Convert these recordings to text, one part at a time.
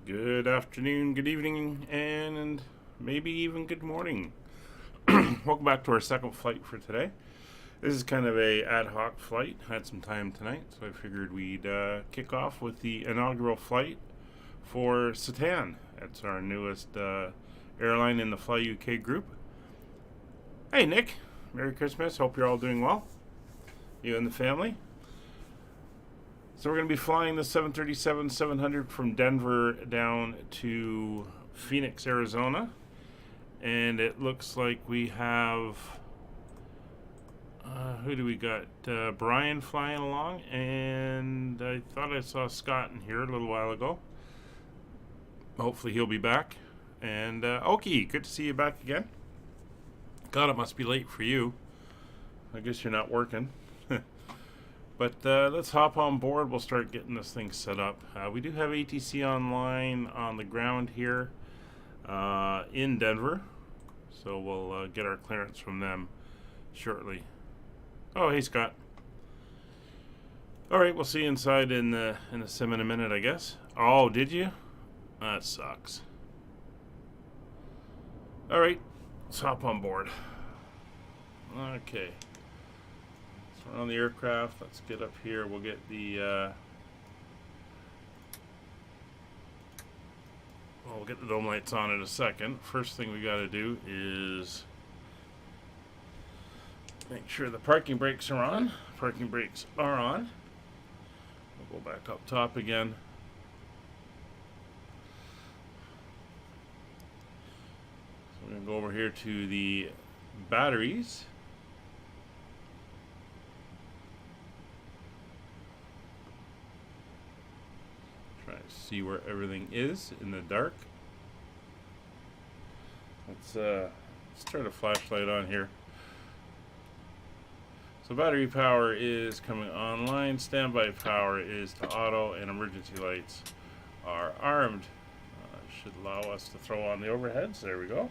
Good afternoon, good evening, and maybe even good morning. Welcome back to our second flight for today. This is kind of a ad hoc flight. I had some time tonight, so I figured we'd kick off with the inaugural flight for Cetan. It's our newest airline in the FlyUK Group. Hey Nick, Merry Christmas. Hope you're all doing well. You and the family. So we're going to be flying the 737-700 from Denver down to Phoenix, Arizona. And it looks like we have, who do we got? Brian flying along, and I thought I saw Scott in here a little while ago. Hopefully he'll be back. And Oki, good to see you back again. God, it must be late for you. I guess you're not working. But let's hop on board. We'll start getting this thing set up. We do have ATC online on the ground here in Denver. So we'll get our clearance from them shortly. Oh, hey, Scott. All right, we'll see you inside in the sim in a minute, I guess. Oh, did you? That sucks. All right, let's hop on board. Okay. On the aircraft, let's get up here. We'll get the we'll get the dome lights on in a second. First thing we got to do is make sure the parking brakes are on. Parking brakes are on. We'll go back up top again. So we're going to go over here to the batteries. See where everything is in the dark. Let's turn a flashlight on here. So battery power is coming online, standby power is to auto, and emergency lights are armed. Should allow us to throw on the overheads. There we go.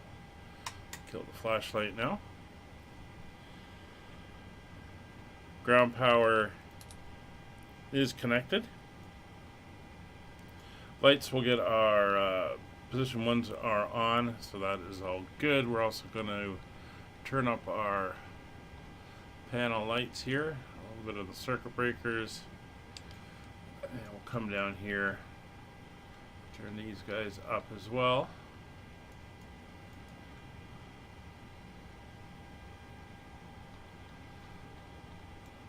Kill the flashlight now. Ground power is connected. Lights, we'll get our position ones are on, so that is all good. We're also going to turn up our panel lights here, a little bit of the circuit breakers, and we'll come down here, turn these guys up as well.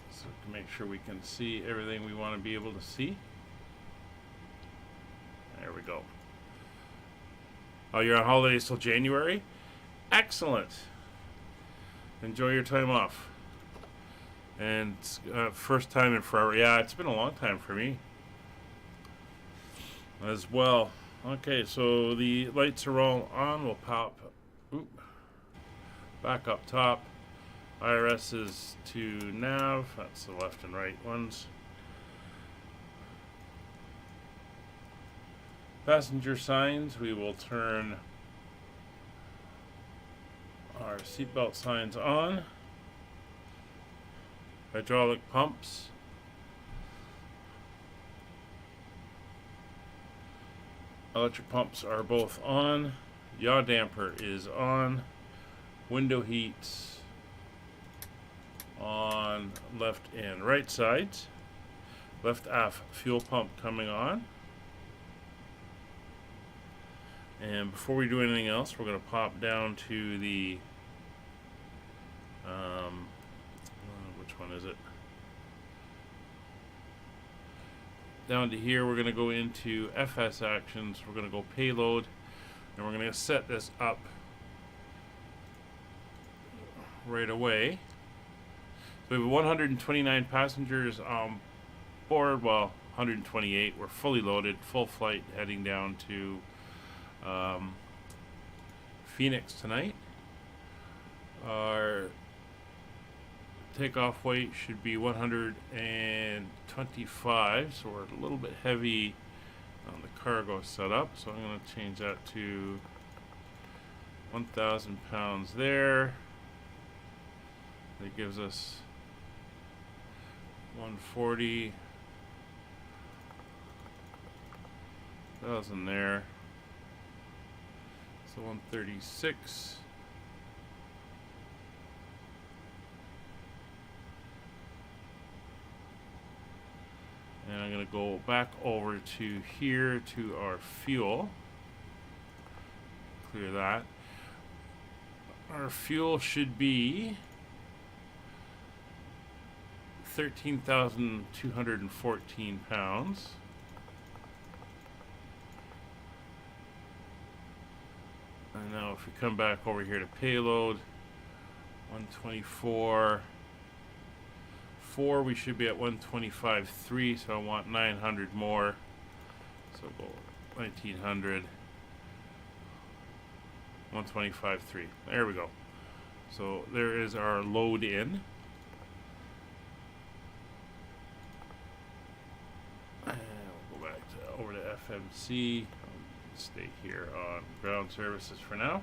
So to make sure we can see everything we want to be able to see. There we go. Oh, you're on holidays till January? Excellent. Enjoy your time off. And first time in forever. Yeah, it's been a long time for me as well. Okay, so the lights are all on. We'll pop back up top. IRS is to nav. That's the left and right ones. Passenger signs, we will turn our seatbelt signs on. Hydraulic pumps. Electric pumps are both on. Yaw damper is on. Window heats on left and right sides. Left aft fuel pump coming on. And before we do anything else, we're going to pop down to the, which one is it? Down to here, we're going to go into FS actions. We're going to go payload, and we're going to set this up right away. So we have 129 passengers on board, well, 128. We're fully loaded, full flight, heading down to Phoenix tonight. Our takeoff weight should be 125, so we're a little bit heavy on the cargo setup, so I'm going to change that to 1,000 pounds there. That gives us 140 1,000 there. So 136. And I'm going to go back over to here to our fuel. Clear that. Our fuel should be 13,214 pounds. And now if we come back over here to payload, 124.4, we should be at 125.3, so I want 900 more. So go 1900, 125.3. There we go. So there is our load in. And we'll go back to, over to FMC. Stay here on ground services for now.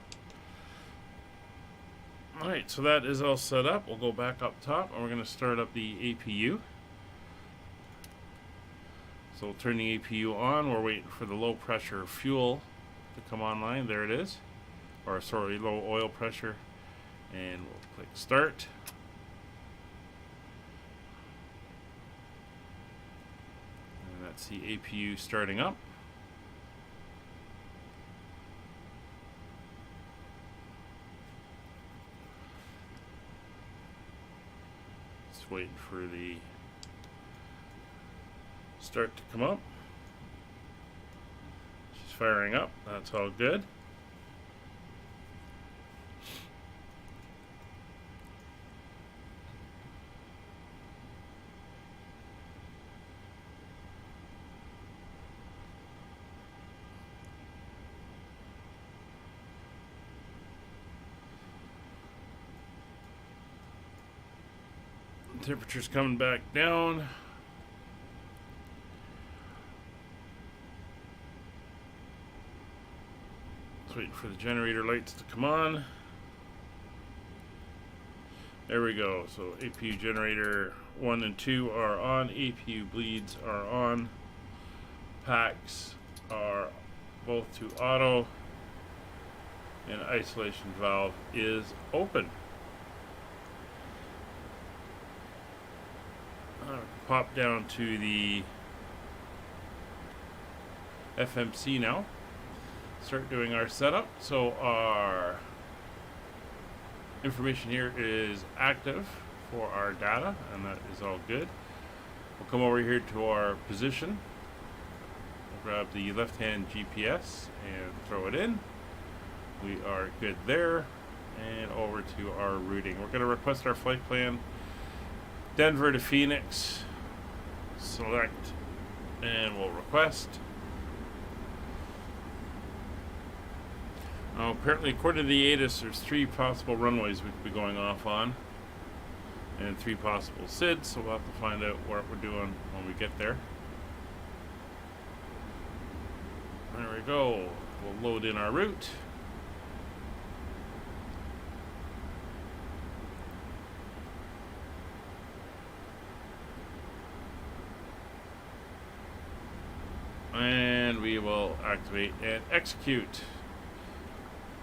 Alright, so that is all set up. We'll go back up top and we're going to start up the APU. So we'll turn the APU on. We're waiting for the low pressure fuel to come online. There it is. Or sorry, low oil pressure. And we'll click start. And that's the APU starting up. Waiting for the start to come up. She's firing up. That's all good. Temperature's coming back down. Just waiting for the generator lights to come on. There we go. So APU generator 1 and 2 are on. APU bleeds are on. Packs are both to auto. And isolation valve is open. Pop down to the FMC now. Start doing our setup. So our information here is active for our data, and that is all good. We'll come over here to our position. We'll grab the left-hand GPS and throw it in. We are good there. And over to our routing. We're going to request our flight plan. Denver to Phoenix. Select and we'll request. Now, apparently, according to the ATIS, there's 3 possible runways we could be going off on, and 3 possible SIDs. So we'll have to find out what we're doing when we get there. There we go. We'll load in our route. And we will activate and execute.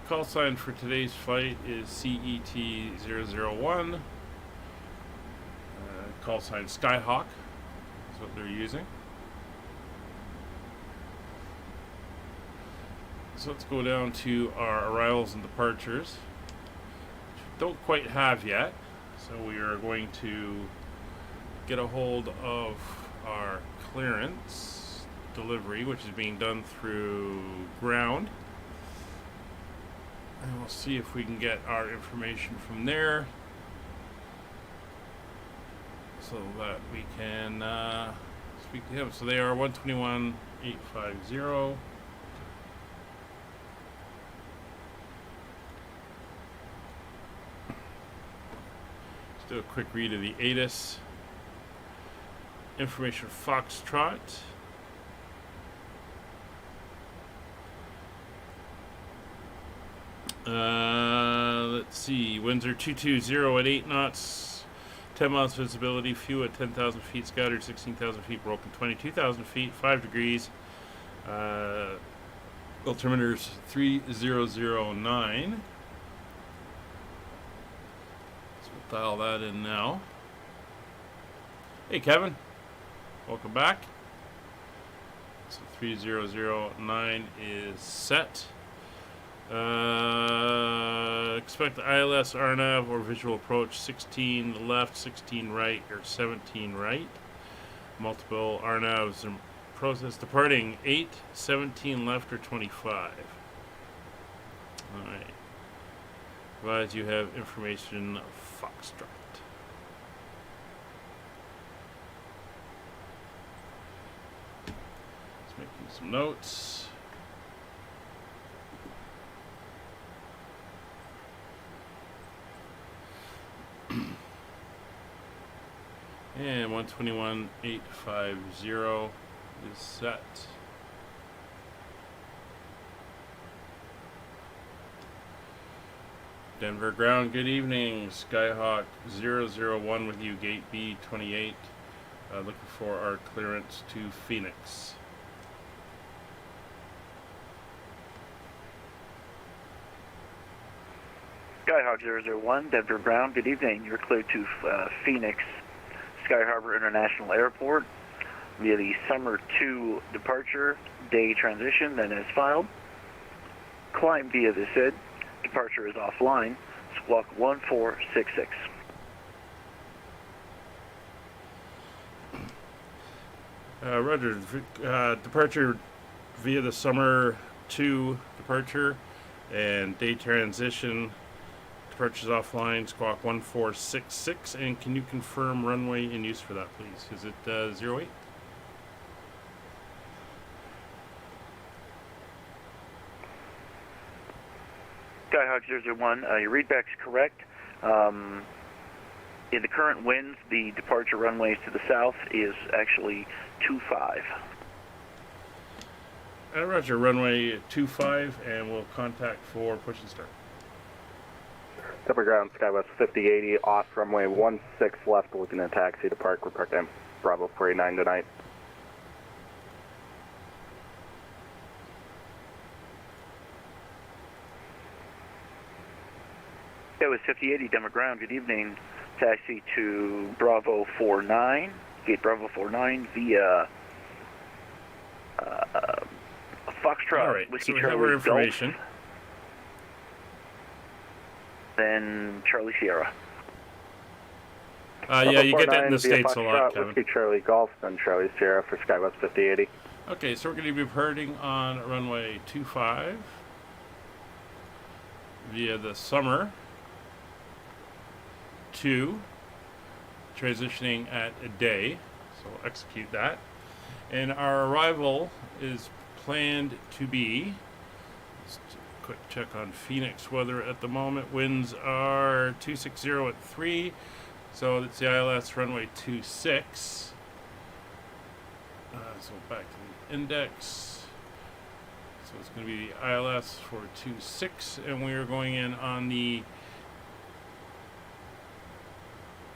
Call sign for today's flight is CET001. Call sign Skyhawk is what they're using. So let's go down to our arrivals and departures, which we don't quite have yet. So we are going to get a hold of our clearance delivery, which is being done through ground, and we'll see if we can get our information from there so that we can speak to him. So they are 121.850. Let's do a quick read of the ATIS information. Foxtrot. Let's see. Winds are 220 at 8 knots, 10 miles visibility, fuel at 10,000 feet, scattered 16,000 feet, broken 22,000 feet, 5 degrees, Altimeter's 3009. So we'll dial that in now. Hey Kevin, welcome back. So 3009 is set. Expect the ILS RNAV or visual approach 16 left, 16 right, or 17 right. Multiple RNAVs in process departing 8, 17 left, or 25. Alright. Advise you have information Foxtrot. Just making some notes. And 121.850 is set. Denver ground, good evening. Skyhawk 001 with you, gate B28. Looking for our clearance to Phoenix. Skyhawk 001, Denver ground, good evening. You're cleared to Phoenix Sky Harbor International Airport via the Summer 2 departure, day transition, then as filed. Climb via the SID. Departure is offline. Squawk 1466. Rudder, departure via the Summer 2 departure and day transition. Departure's offline, squawk 1466. And can you confirm runway in use for that, please? Is it 08? Skyhawk 001, your readback's correct. In the current winds, the departure runways to the south is actually 25. Roger, runway 25, and we'll contact for push and start. Denver ground, Skywest 5080, off runway 16 left, looking at taxi to park. We're parked in Bravo 489 tonight. Skywest 5080, Denver ground, good evening. Taxi to Bravo 49, gate Bravo 49 via Foxtrot, All right, Whiskey so we have Charlie our information. Golf, then Charlie Sierra. Yeah, you get that in the States a lot, Kevin. Whiskey Charlie Golf, then Charlie Sierra for Skywest 5080. Okay, so we're going to be departing on runway 25 via the Summer 2, transitioning at a day, so we'll execute that. And our arrival is planned to be, just a quick check on Phoenix weather at the moment, winds are 260 at 3, so that's the ILS runway 26. So back to the index. So it's going to be the ILS for 26, and we are going in on the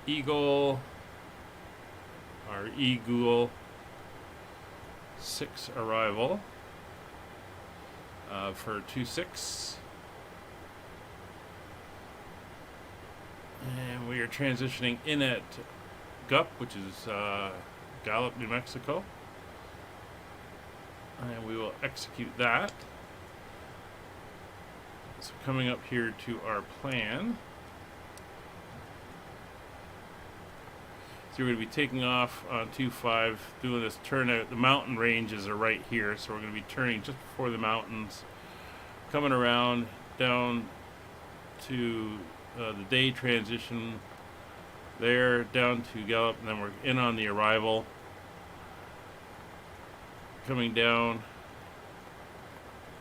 Eagle, our Eagle 6 arrival for 26. And we are transitioning in at GUP, which is Gallup, New Mexico. And we will execute that. So coming up here to our plan. So we're going to be taking off on 25, doing this turnout. The mountain ranges are right here, so we're going to be turning just before the mountains, coming around down to the day transition there, down to Gallup, and then we're in on the arrival, coming down,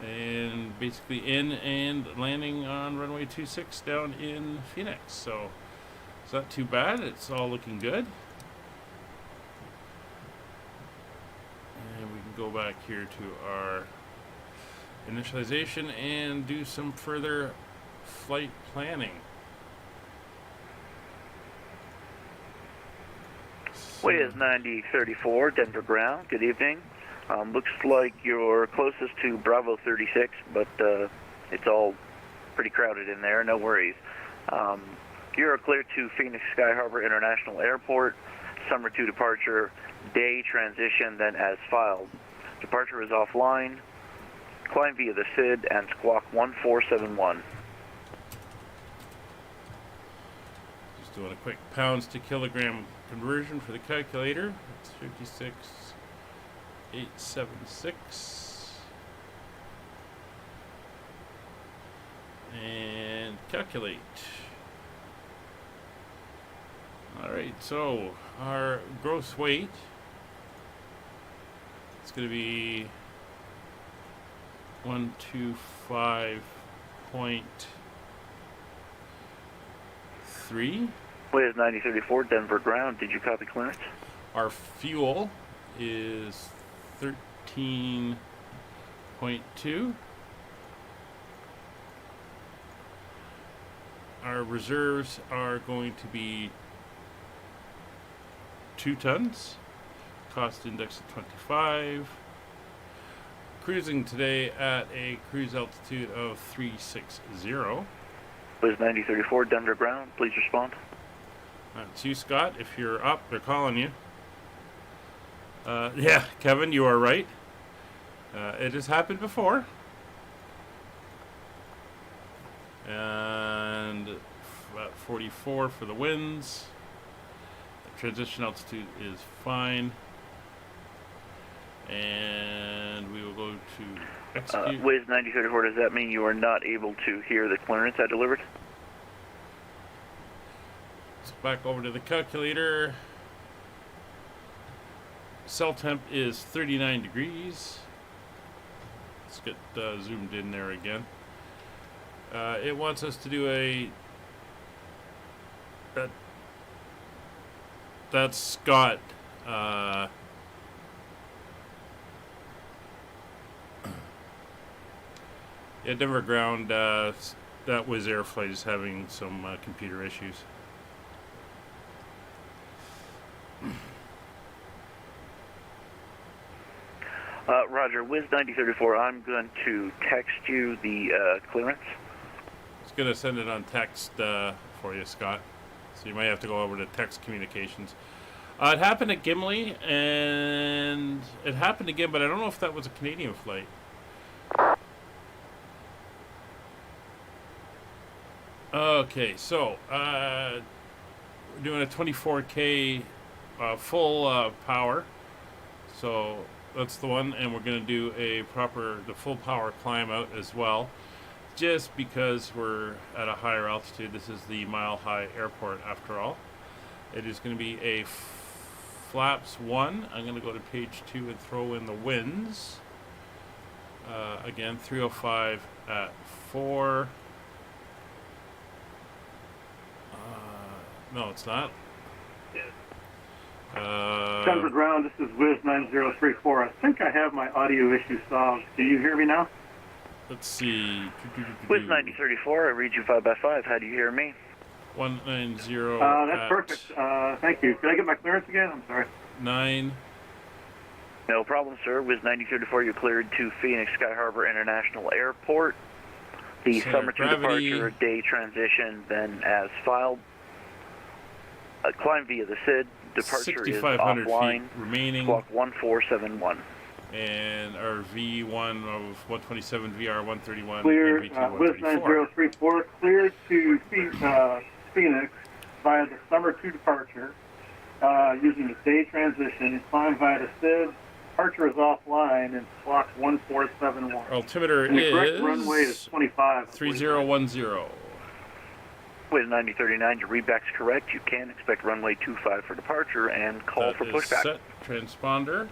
and basically in and landing on runway 26 down in Phoenix. So it's not too bad. It's all looking good. And we can go back here to our initialization and do some further flight planning. Way is 9034, Denver ground, good evening. Looks like you're closest to Bravo 36, but it's all pretty crowded in there. No worries. You're clear to Phoenix Sky Harbor International Airport. Summer 2 departure, day transition, then as filed. Departure is offline. Climb via the SID and squawk 1471. Just doing a quick pounds to kilogram conversion for the calculator. It's 56,876. And calculate. Alright, so our gross weight is going to be 125.3. Wiz 9034, Denver ground. Did you copy clearance? Our fuel is 13.2. Our reserves are going to be 2 tons. Cost index of 25. Cruising today at a cruise altitude of 360. Wiz 9034, Denver ground. Please respond. That's you, Scott. If you're up, they're calling you. Yeah, Kevin, you are right. It has happened before. And about 44 for the winds. The transition altitude is fine. And we will go to execute. Wiz 9034, does that mean you are not able to hear the clearance I delivered? So back over to the calculator. Cell temp is 39 degrees. Let's get zoomed in there again. It wants us to do a... That's Scott. Yeah, Denver ground, that was Airflight is having some computer issues. Roger, Wiz 9034, I'm going to text you the clearance. It's going to send it on text for you, Scott. So you might have to go over to text communications. It happened at Gimli, and it happened again, but I don't know if that was a Canadian flight. Okay, so we're doing a 24K full power. So that's the one, and we're going to do the full power climb out as well. Just because we're at a higher altitude. This is the Mile High Airport after all. It is going to be a flaps 1. I'm going to go to page 2 and throw in the winds. Again, 305 at 4. No, it's not. Denver ground, this is Wiz 9034. I think I have my audio issue solved. Do you hear me now? Let's see. Wiz 9034, I read you 5x5. How do you hear me? 190. That's perfect. Thank you. Could I get my clearance again? I'm sorry. 9. No problem, sir. Wiz 9034, you're cleared to Phoenix Sky Harbor International Airport. The Center summer 2 gravity. departure, day transition, then as filed. Climb via the SID. Departure is 6,500 offline. feet remaining. Clock 1471. And our V1 of 127, VR 131, Clear, NV2 Wiz 134. 9034, cleared to Phoenix via the summer 2 departure using the day transition. Climb via the SID. Departure is offline and clock 1471. Altimeter And the correct is runway is 25. 3010. Wiz 9039, your readback's correct. You can expect runway 25 for departure and call for That is pushback. set. Transponder.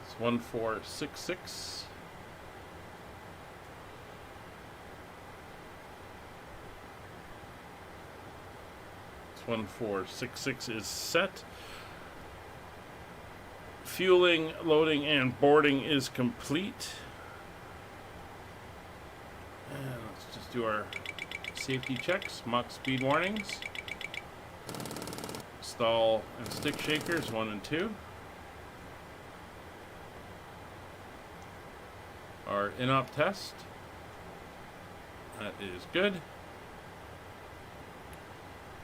It's 1466. It's 1466 is set. Fueling, loading, and boarding is complete. And let's just do our safety checks, Mach speed warnings, stall and stick shakers 1 and 2. in-op test. That is good.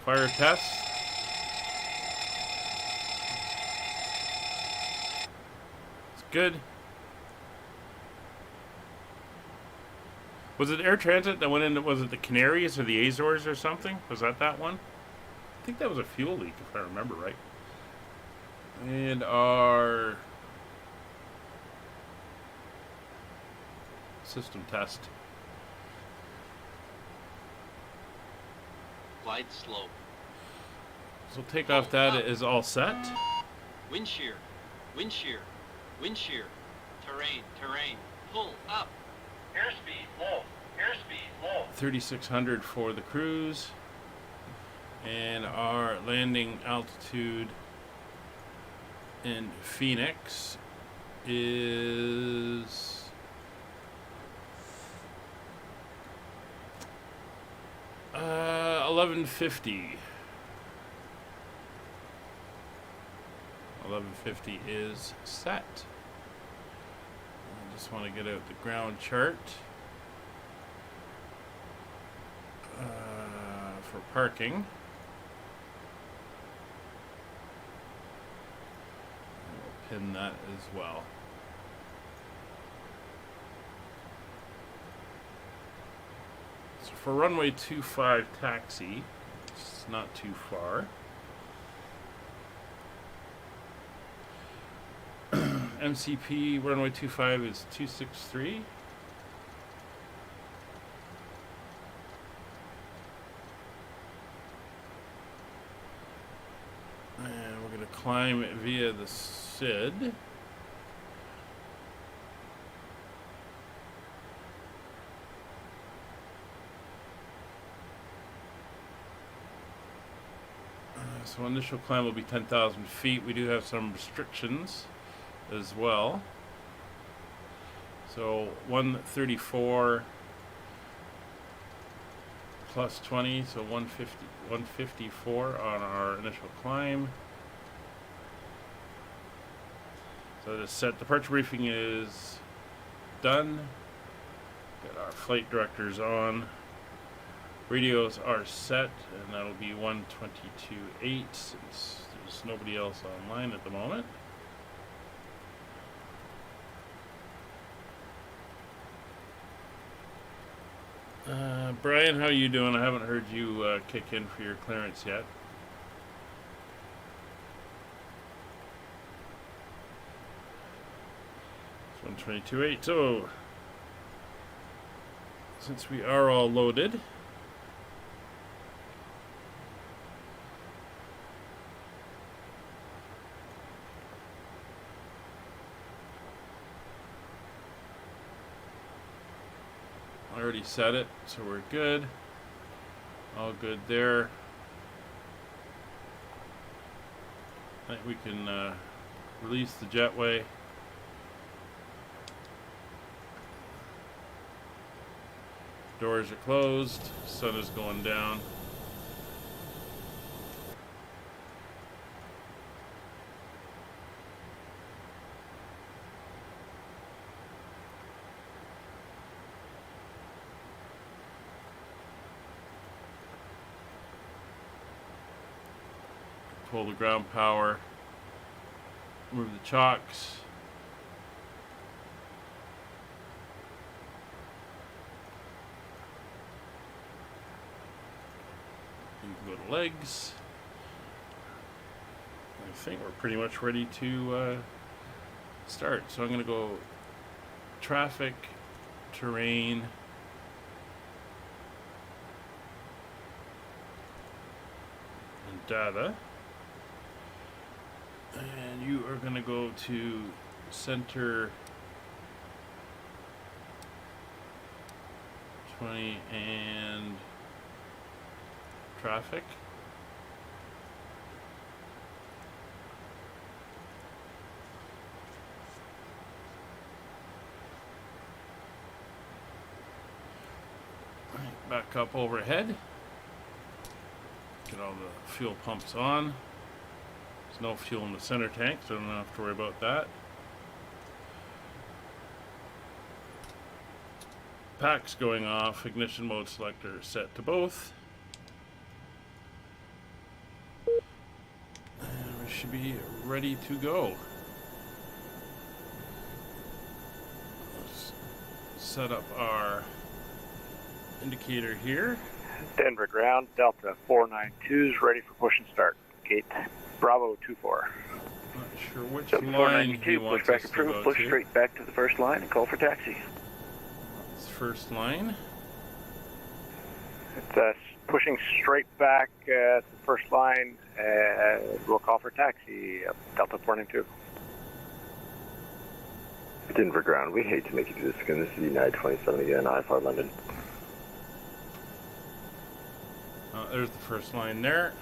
Fire test. It's good. Was it Air Transit that went into, was it the Canaries or the Azores or something? Was that one? I think that was a fuel leak, if I remember right. And our system test. Glide slope. So takeoff data is all set. Wind shear. Wind shear. Wind shear. Terrain. Terrain. Pull up. Airspeed low. Airspeed low. 3,600 for the cruise. And our landing altitude in Phoenix is 1150. 1150 is set. I just want to get out the ground chart for parking. We'll pin that as well. So for runway 25 taxi, it's not too far. MCP runway 25 is 263. And we're going to climb it via the SID. So initial climb will be 10,000 feet. We do have some restrictions as well. So 134 plus 20, so 154 on our initial climb. So the set departure briefing is done. Got our flight directors on. Radios are set, and that'll be 122.8 since there's nobody else online at the moment. Brian, how you doing? I haven't heard you kick in for your clearance yet. It's 122.8. So, since we are all loaded, I already set it, so we're good. All good there. I think we can release the jetway. Doors are closed. Sun is going down. Pull the ground power, move the chocks. You can go to legs. I think we're pretty much ready to start. So I'm going to go traffic, terrain, and data. And you are going to go to center 20 and traffic. Right, back up overhead. Get all the fuel pumps on. There's no fuel in the center tank, so I don't have to worry about that. Packs going off. Ignition mode selector set to both. And we should be ready to go. Let's set up our indicator here. Denver ground, Delta 492 is ready for push and start. Gate Bravo 24. Not sure which Delta line he 492, wants push back us to approved, go push to. straight back to the first line and call for taxi. It's first line. It's pushing straight back to the first line, we'll call for taxi, Delta 492. Denver ground, we hate to make you do this again. This is United 27 again, IFR London. There's the first line there.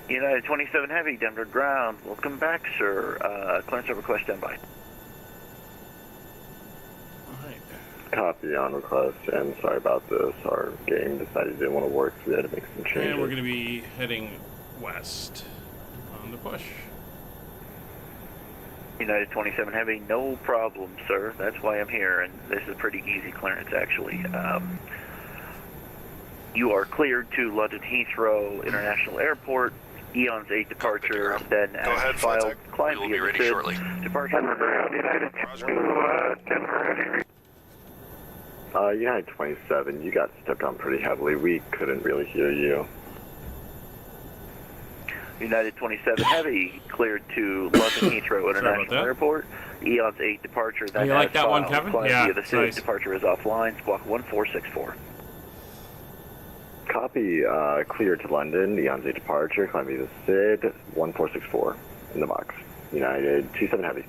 United 27 Heavy, Denver ground. Welcome back, sir. Clearance request standby. Alright. Copy on request, and sorry about this. Our game decided it didn't want to work, so we had to make some changes. And we're going to be heading west on the push. United 27 Heavy, no problem, sir. That's why I'm here, and this is pretty easy clearance, actually. You are cleared to London Heathrow International Airport. Eon's 8 departure, then Go as ahead, filed, FlyTech. climb We will be via ready SID. shortly. Departure. United 27, you got stepped on pretty heavily. We couldn't really hear you. United 27 Heavy, cleared to London Heathrow International that. Airport. Eon's 8 departure, then You like as that one, filed, Kevin? climb Yeah, via the it's SID. nice. Departure is offline, squawk 1464. Copy, clear to London, Eon's 8 departure, climb via the SID, 1464 in the box. United 27 Heavy.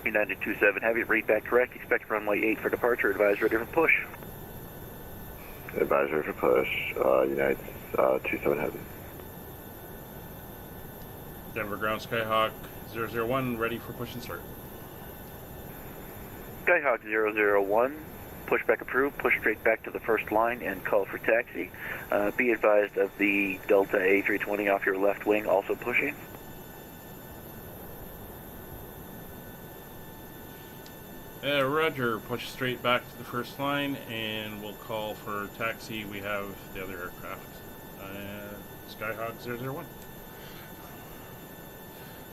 United 27 Heavy, read back correct. Expect runway 8 for departure. Advise ready for push. Advisory for push, United 27 Heavy. Denver ground Skyhawk 001 ready for push and start. Skyhawk 001, pushback approved. Push straight back to the first line and call for taxi. Be advised of the Delta A320 off your left wing, also pushing. Roger, push straight back to the first line and we'll call for taxi. We have the other aircraft. Skyhawk 001.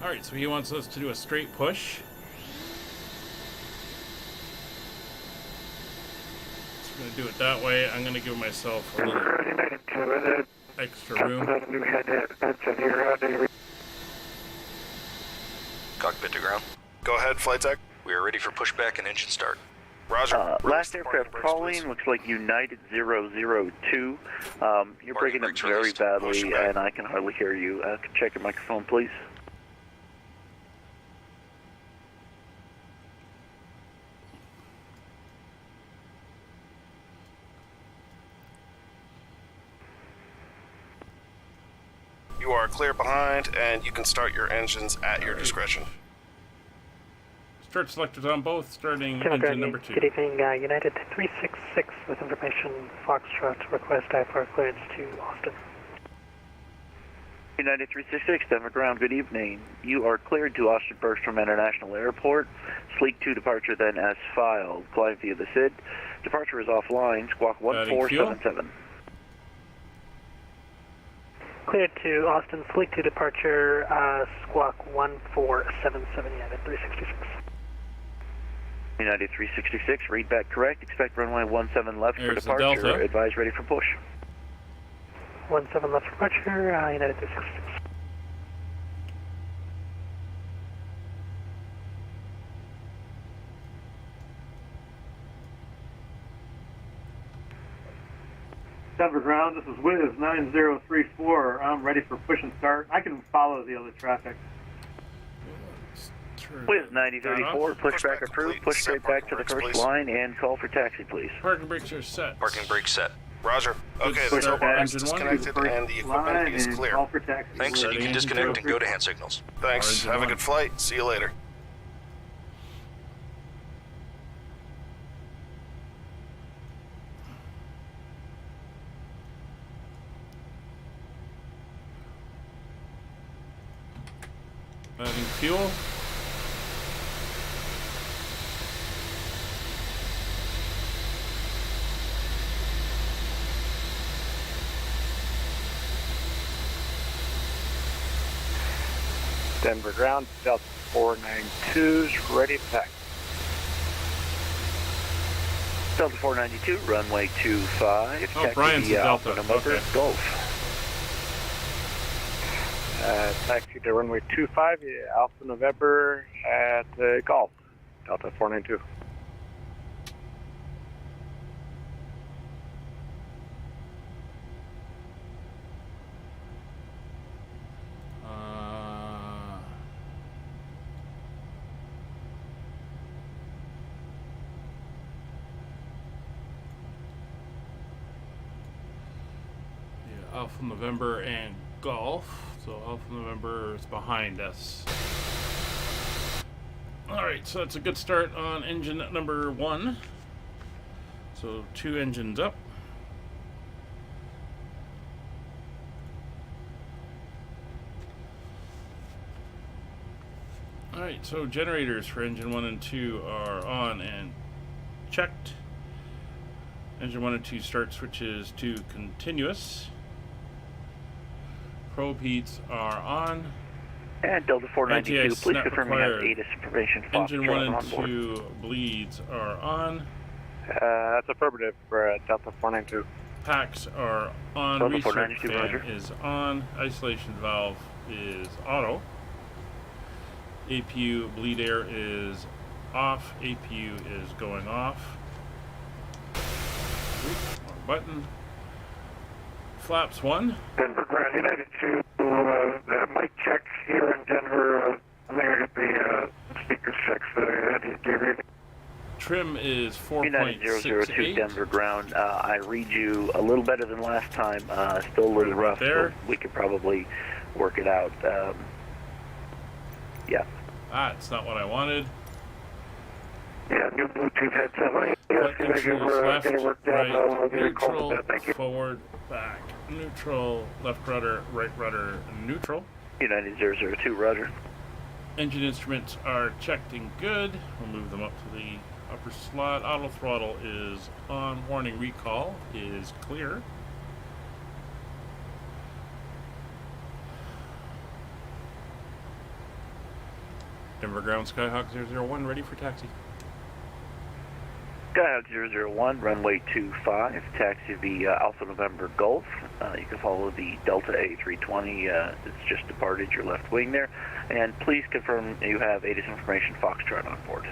Alright, so he wants us to do a straight push. Just going to do it that way. I'm going to give myself a little extra room. Cockpit to ground. Go ahead, FlyTech. We are ready for pushback and engine start. Roger. Last aircraft calling looks like United 002. You're breaking up brakes very released. badly, Motion back. and I can hardly hear you. Check your microphone, please. You are clear behind, and you can start your engines at your discretion. Start selectors on both, starting General engine Gurney, number 2. good evening. United 366 with information Foxtrot request IFR clearance to Austin. United 366, Denver ground, good evening. You are cleared to Austin Bergstrom International Airport. Sleek 2 departure, then as filed. Climb via the SID. Departure is offline, squawk 1477. Cleared to Austin, Sleek 2 departure, squawk 1477, United 366. United 366, read back correct. Expect runway 17 left There's for the departure. Delta. Advise ready for push. 17 left departure, United 366. Denver ground, this is Wiz 9034. I'm ready for push and start. I can follow the other traffic. With 9034, pushback Pushback approved. complete. Push Set straight back to parking the brakes, first please. line and call for taxi, please. Parking brakes are set. Parking brake set. Roger. Okay, Good the tow bar is engine one. disconnected and the equipment is and clear. call for taxi. Thanks, and you can Engine disconnect two. and go to hand signals. Thanks. Engine Have a one. good flight. See you later. Adding fuel. Denver ground, Delta 492's ready to taxi. Delta 492, runway 25. Oh, Brian's the Delta. November, Okay. Golf. Taxi to runway 25, Alpha November at Golf, Delta 492. Alpha November and Golf. So Alpha November is behind us. Alright, so that's a good start on engine number 1. So 2 engines up. Alright, so generators for engine 1 and 2 are on and checked. Engine 1 and 2 start switches to continuous. Probe heats are on. And Delta 492, ATS please not confirm you have required. ATIS information. Engine 1 and on board. 2 bleeds are on. That's affirmative for Delta 492. Packs are on. Delta Research 492, fan Roger. is on. Isolation valve is auto. APU bleed air is off. APU is going off. Oops, wrong button. Flaps 1. Denver ground, United 2, mic check here in Denver. I think I got the speakers checked, so I did give you. Trim is United 002, 4.68. Denver ground. I read you a little better than last time. Still a little rough, there. but we could probably work it out. Yeah. Ah, it's not what I wanted. Yeah, new Bluetooth headset. Flight controls left, right, Neutral. neutral, Thank you. forward, back, neutral, left rudder, right rudder, neutral. United 002, Rudder. Engine instruments are checked and good. We'll move them up to the upper slot. Auto throttle is on. Warning recall is clear. Denver ground Skyhawk 001 ready for taxi. Skyhawk 001, runway 25, taxi via Alpha November Golf. You can follow the Delta A320 that's just departed your left wing there. And please confirm you have ATIS information Foxtrot on board.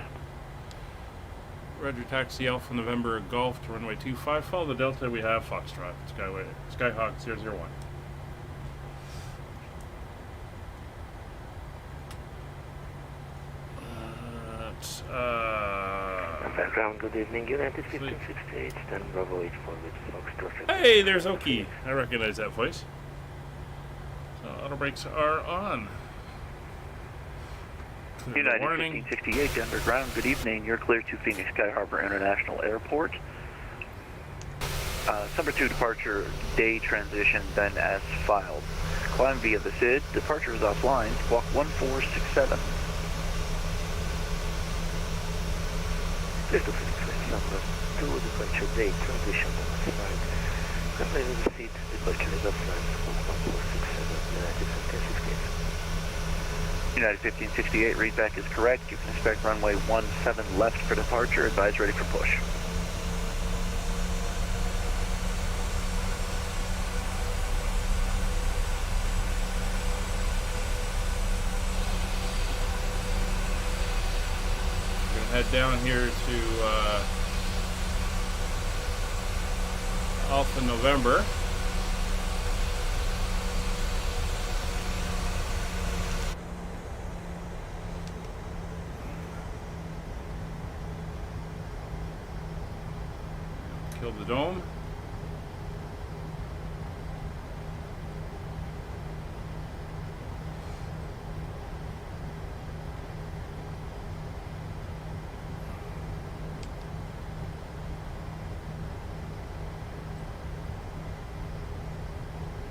Roger, taxi Alpha November Golf to runway 25. Follow the Delta, we have Foxtrot, Skyhawk 001. Background, good evening. United 1568, stand Bravo 8 forward, Foxtrot. Hey, there's Oki. I recognize that voice. So auto brakes are on. Clear United warning. 1568, Denver ground. Good evening. You're clear to Phoenix Sky Harbor International Airport. Number 2 departure, day transition, then as filed. Climb via the SID. Departure is offline. Squawk 1467. Please do Phoenix number 2, departure date, transition on the side. Currently with the seat, departure is offline, squawk 1467, United 1568. United 1568, readback is correct. You can expect runway 17 left for departure. Advise ready for push. Head down here to Alpha November. Kill the dome.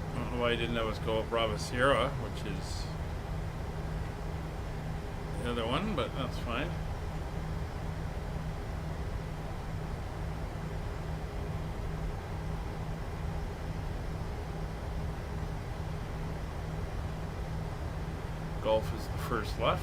I don't know why I didn't have us go up Bravo Sierra, which is the other one, but that's fine. Golf is the first left.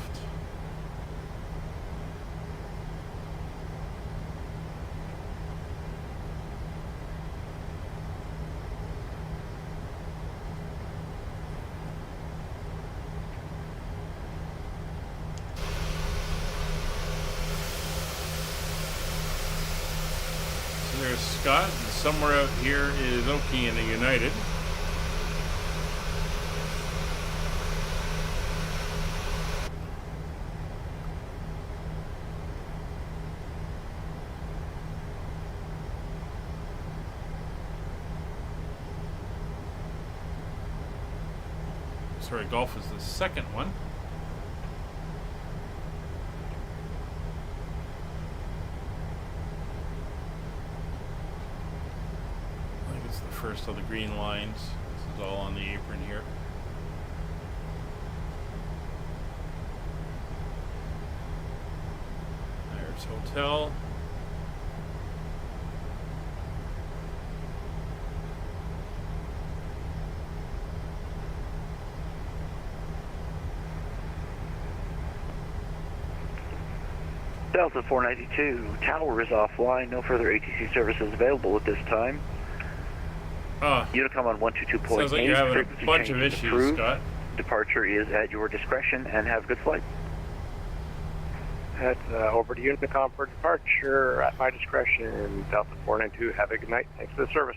So there's Scott, and somewhere out here is Oki and the United. Sorry, Golf is the second one. I think it's the first of the green lines. This is all on the apron here. There's Hotel. Delta 492, tower is offline. No further ATC services available at this time. Unicom on 122.8. Sounds like you're having a bunch of issues, approved. Scott. Departure is at your discretion, and have a good flight. Over to Unicom for departure at my discretion. Delta 492, have a good night. Thanks for the service.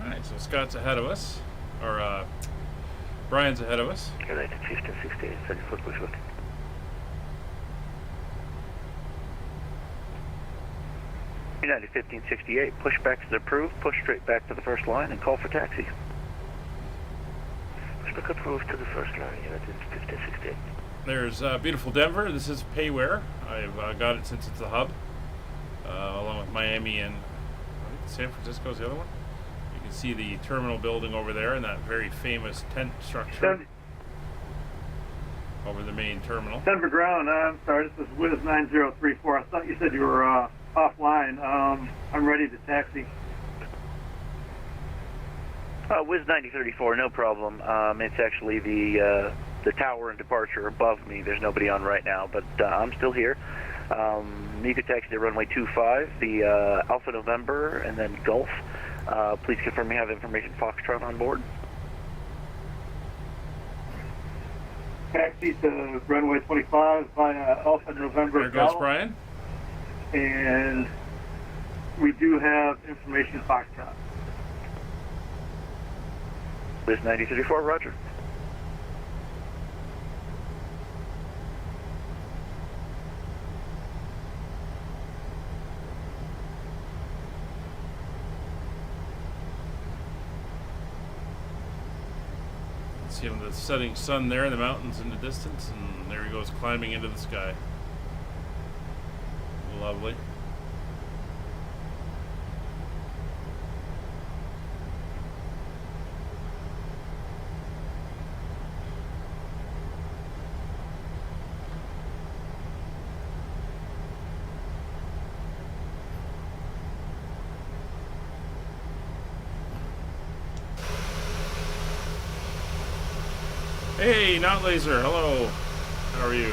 Alright, so Scott's ahead of us. Or, Brian's ahead of us. United 1568, 34 pushback. United 1568, pushback is approved. Push straight back to the first line and call for taxi. Pushback approved to the first line, United 1568. There's beautiful Denver. This is Payware. I've got it since it's the hub, along with Miami and I think San Francisco's the other one. You can see the terminal building over there and that very famous tent structure over the main terminal. Denver ground, I'm sorry, this is Wiz 9034. I thought you said you were offline. I'm ready to taxi. Wiz 9034, no problem. It's actually the tower and departure above me. There's nobody on right now, but I'm still here. You could taxi to runway 25, the Alpha November, and then Gulf. Please confirm you have information Foxtrot on board. Taxi to runway 25 via Alpha November. There goes Gulf. Brian. And we do have information Foxtrot. Wiz 9034, roger. See him, the setting sun there, the mountains in the distance, and there he goes climbing into the sky. Lovely. Hey, Not Laser, hello. How are you?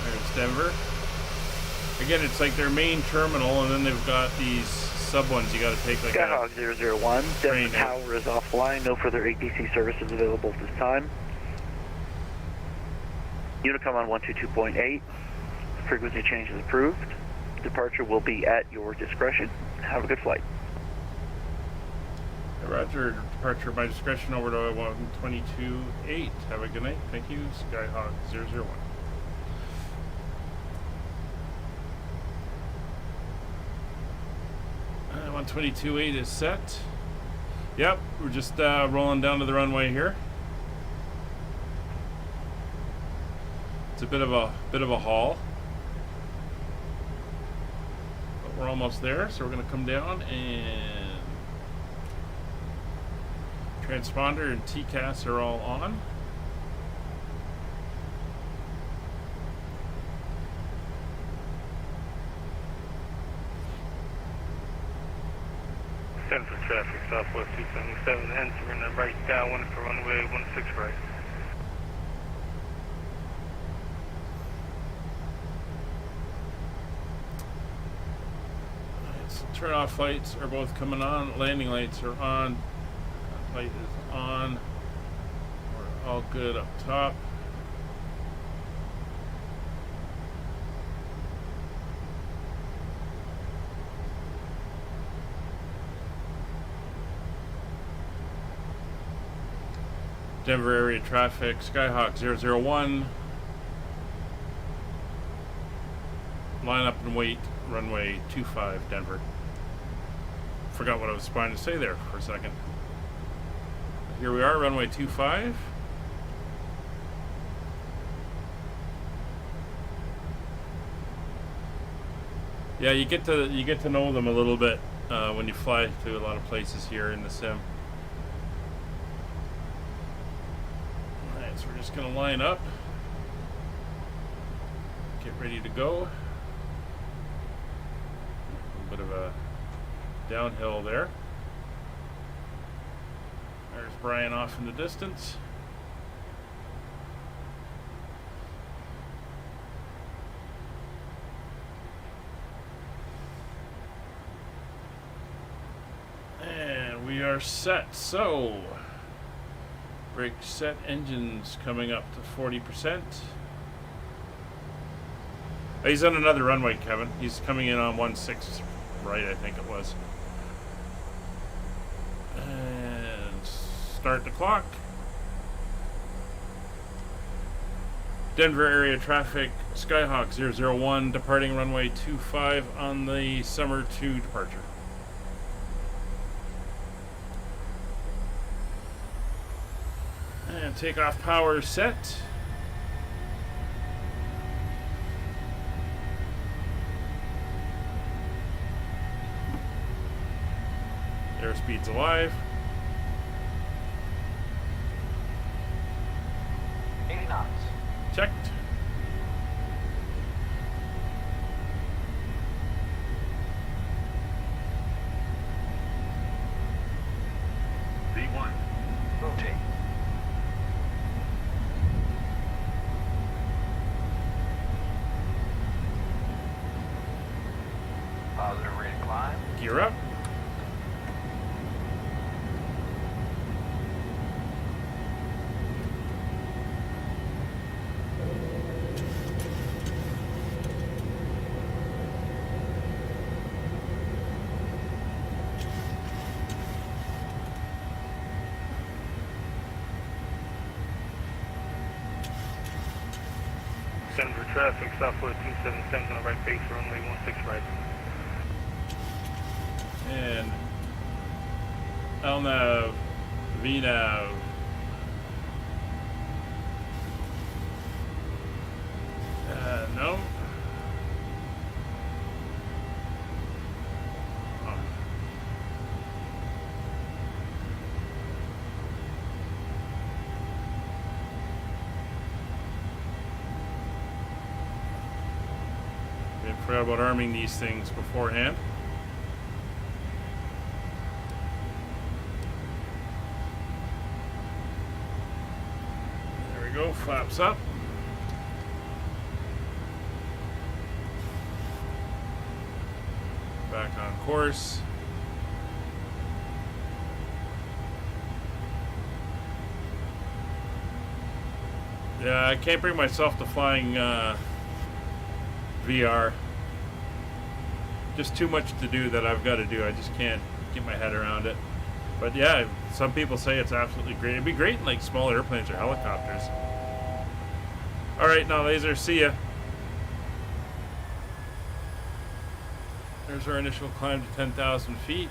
There's Denver. Again, it's like their main terminal, and then they've got these sub ones you got to take like Skyhawk 001, Denver train tower is offline. No further ATC services available at this time. Unicom on 122.8. Frequency change is approved. Departure will be at your discretion. Have a good flight. Roger, departure by discretion over to 122.8. Have a good night. Thank you, Skyhawk 001. 122.8 is set. Yep, we're just rolling down to the runway here. It's a bit of a haul, but we're almost there. So we're going to come down, and transponder and TCAS are all on. Center for traffic, Southwest 277, entering the right downwind for runway 16 right. Alright, so turn off lights are both coming on, landing lights are on, light is on, we're all good up top. Denver area traffic, Skyhawk 001. Line up and wait, runway 25, Denver. Forgot what I was trying to say there for a second. Here we are, runway 25. Yeah, you get to know them a little bit when you fly to a lot of places here in the sim. So we're just going to line up, get ready to go. A bit of a downhill there. There's Brian off in the distance. And we are set. So brake set, engines coming up to 40%. He's on another runway, Kevin. He's coming in on 16 right, I think it was. And start the clock. Denver area traffic, Skyhawk 001, departing runway 25 on the summer 2 departure. And takeoff power set. Airspeed's alive. 80 knots. Checked. V1. Rotate. Positive rate of climb. Gear up. Center for traffic, Southwest 277 on the right base, runway 16 right. And LNAV, VNAV. No. Oh. I forgot about arming these things beforehand. There we go, flaps up. Back on course. Yeah, I can't bring myself to flying VR. Just too much to do that I've got to do. I just can't get my head around it. But yeah, some people say it's absolutely great. It'd be great in like small airplanes or helicopters. Alright, now laser, see ya. There's our initial climb to 10,000 feet.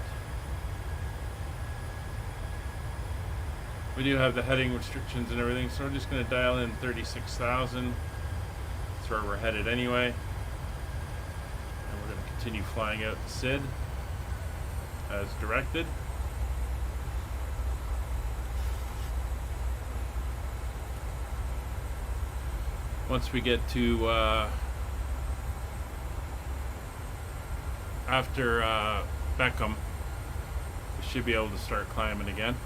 We do have the heading restrictions and everything, so we're just going to dial in 36,000. That's where we're headed anyway. And we're going to continue flying out to SID as directed. Once we get to after Beckham, we should be able to start climbing again.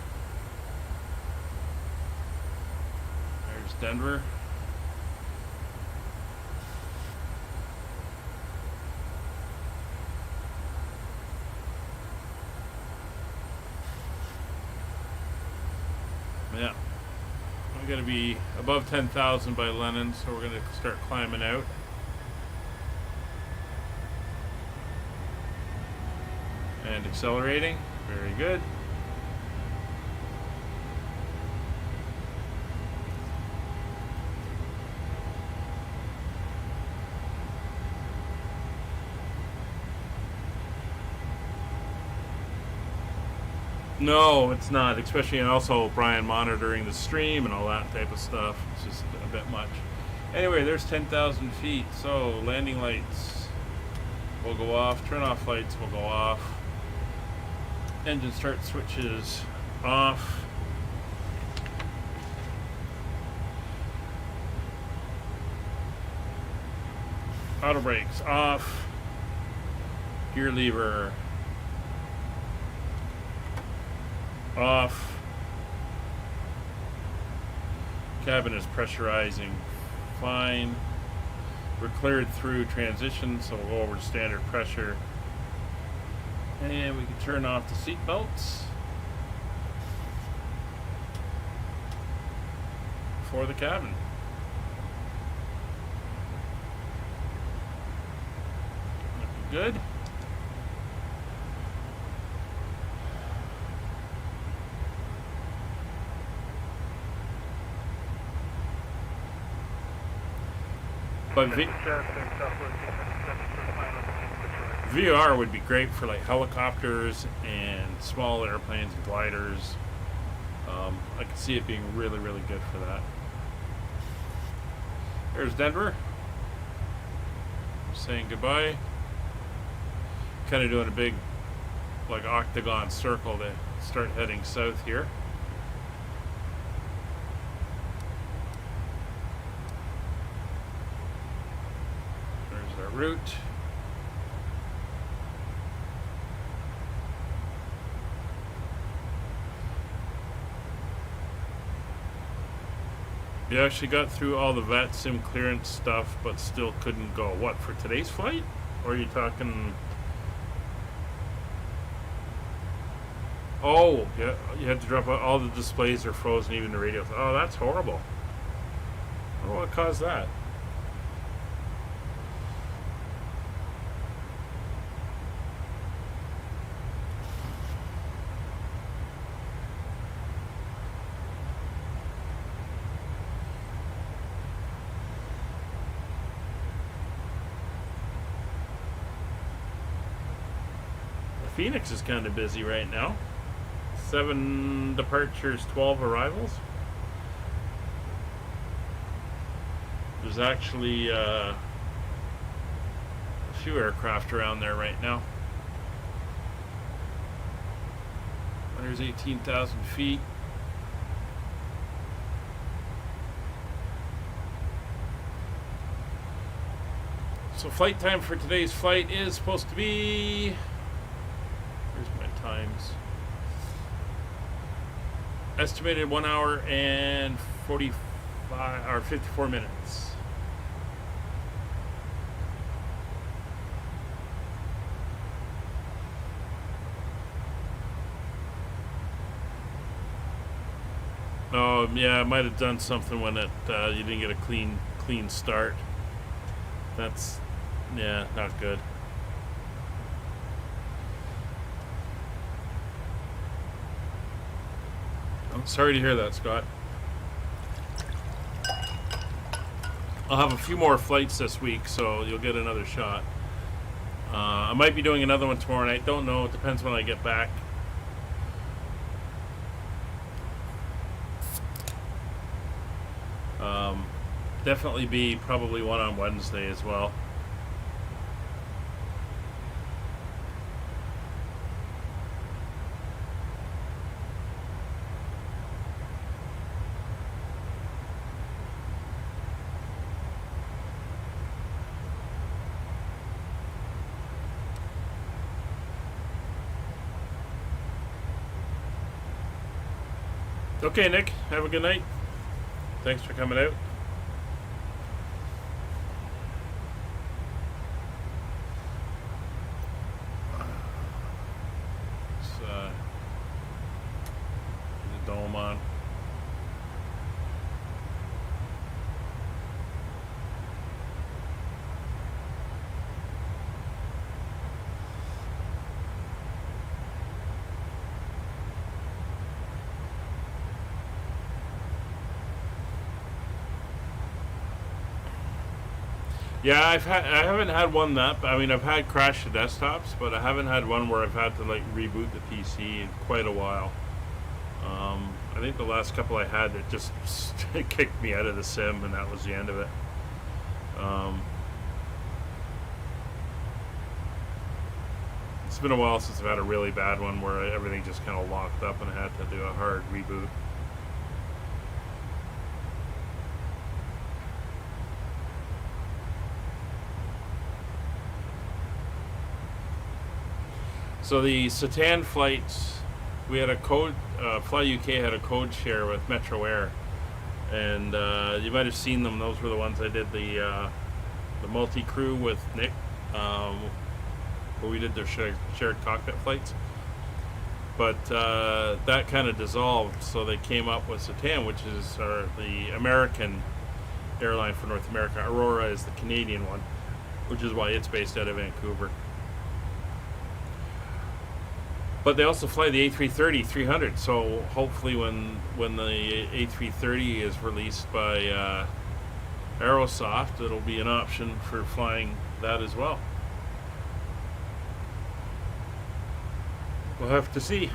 There's Denver. Yeah. We're going to be above 10,000 by Lennon, so we're going to start climbing out. And accelerating. Very good. No, it's not, especially, and also Brian monitoring the stream and all that type of stuff. It's just a bit much. Anyway, there's 10,000 feet, so landing lights will go off, turn off lights will go off, engine start switches off, auto brakes off, gear lever off, cabin is pressurizing fine, we're cleared through transition, so we'll go over to standard pressure, and we can turn off the seat belts for the cabin. Looking good. But VR would be great for like helicopters and small airplanes and gliders. I can see it being really, really good for that. There's Denver. Saying goodbye. Kind of doing a big like octagon circle to start heading south here. Route. We actually got through all the VAT sim clearance stuff, but still couldn't go. What, for today's flight? Or are you talking? Oh, yeah, you had to drop out. All the displays are frozen, even the radios. Oh, that's horrible. I don't know what caused that. Phoenix is kind of busy right now. 7 departures, 12 arrivals. There's actually a few aircraft around there right now. There's 18,000 feet. So flight time for today's flight is supposed to be... times. Estimated 1 hour and 45 or 54 minutes. Oh yeah, I might have done something when it you didn't get a clean start. That's yeah, not good. I'm sorry to hear that, Scott. I'll have a few more flights this week, so you'll get another shot. I might be doing another one tomorrow night. Don't know. It depends when I get back. definitely be probably one on Wednesday as well. Okay, Nick, have a good night. Thanks for coming out. The dome on. Yeah, I haven't had one that. I mean, I've had crash the desktops, but I haven't had one where I've had to like reboot the PC in quite a while. I think the last couple I had, it just kicked me out of the sim, and that was the end of it. It's been a while since I've had a really bad one where everything just kind of locked up and I had to do a hard reboot. So the Cetan flights, we had a code, FlyUK had a code share with Metro Air, and you might have seen them. Those were the ones I did the multi-crew with Nick, where we did their shared cockpit flights. But that kind of dissolved, so they came up with Cetan, which is the American airline for North America. Aurora is the Canadian one, which is why it's based out of Vancouver. But they also fly the A330-300, so hopefully when the A330 is released by Aerosoft, it'll be an option for flying that as well. We'll have to see.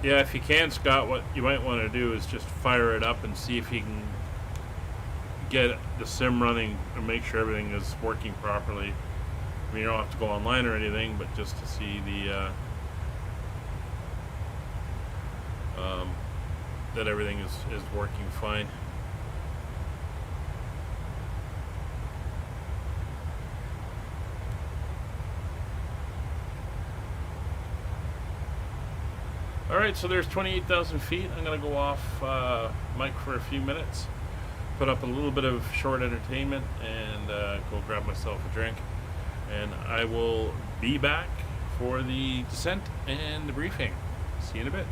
Yeah, if you can, Scott, what you might want to do is just fire it up and see if you can get the sim running and make sure everything is working properly. I mean, you don't have to go online or anything, but just to see the that everything is working fine. Alright, so there's 28,000 feet. I'm going to go off mic for a few minutes, put up a little bit of short entertainment, and go grab myself a drink. And I will be back for the descent and the briefing. See you in a bit.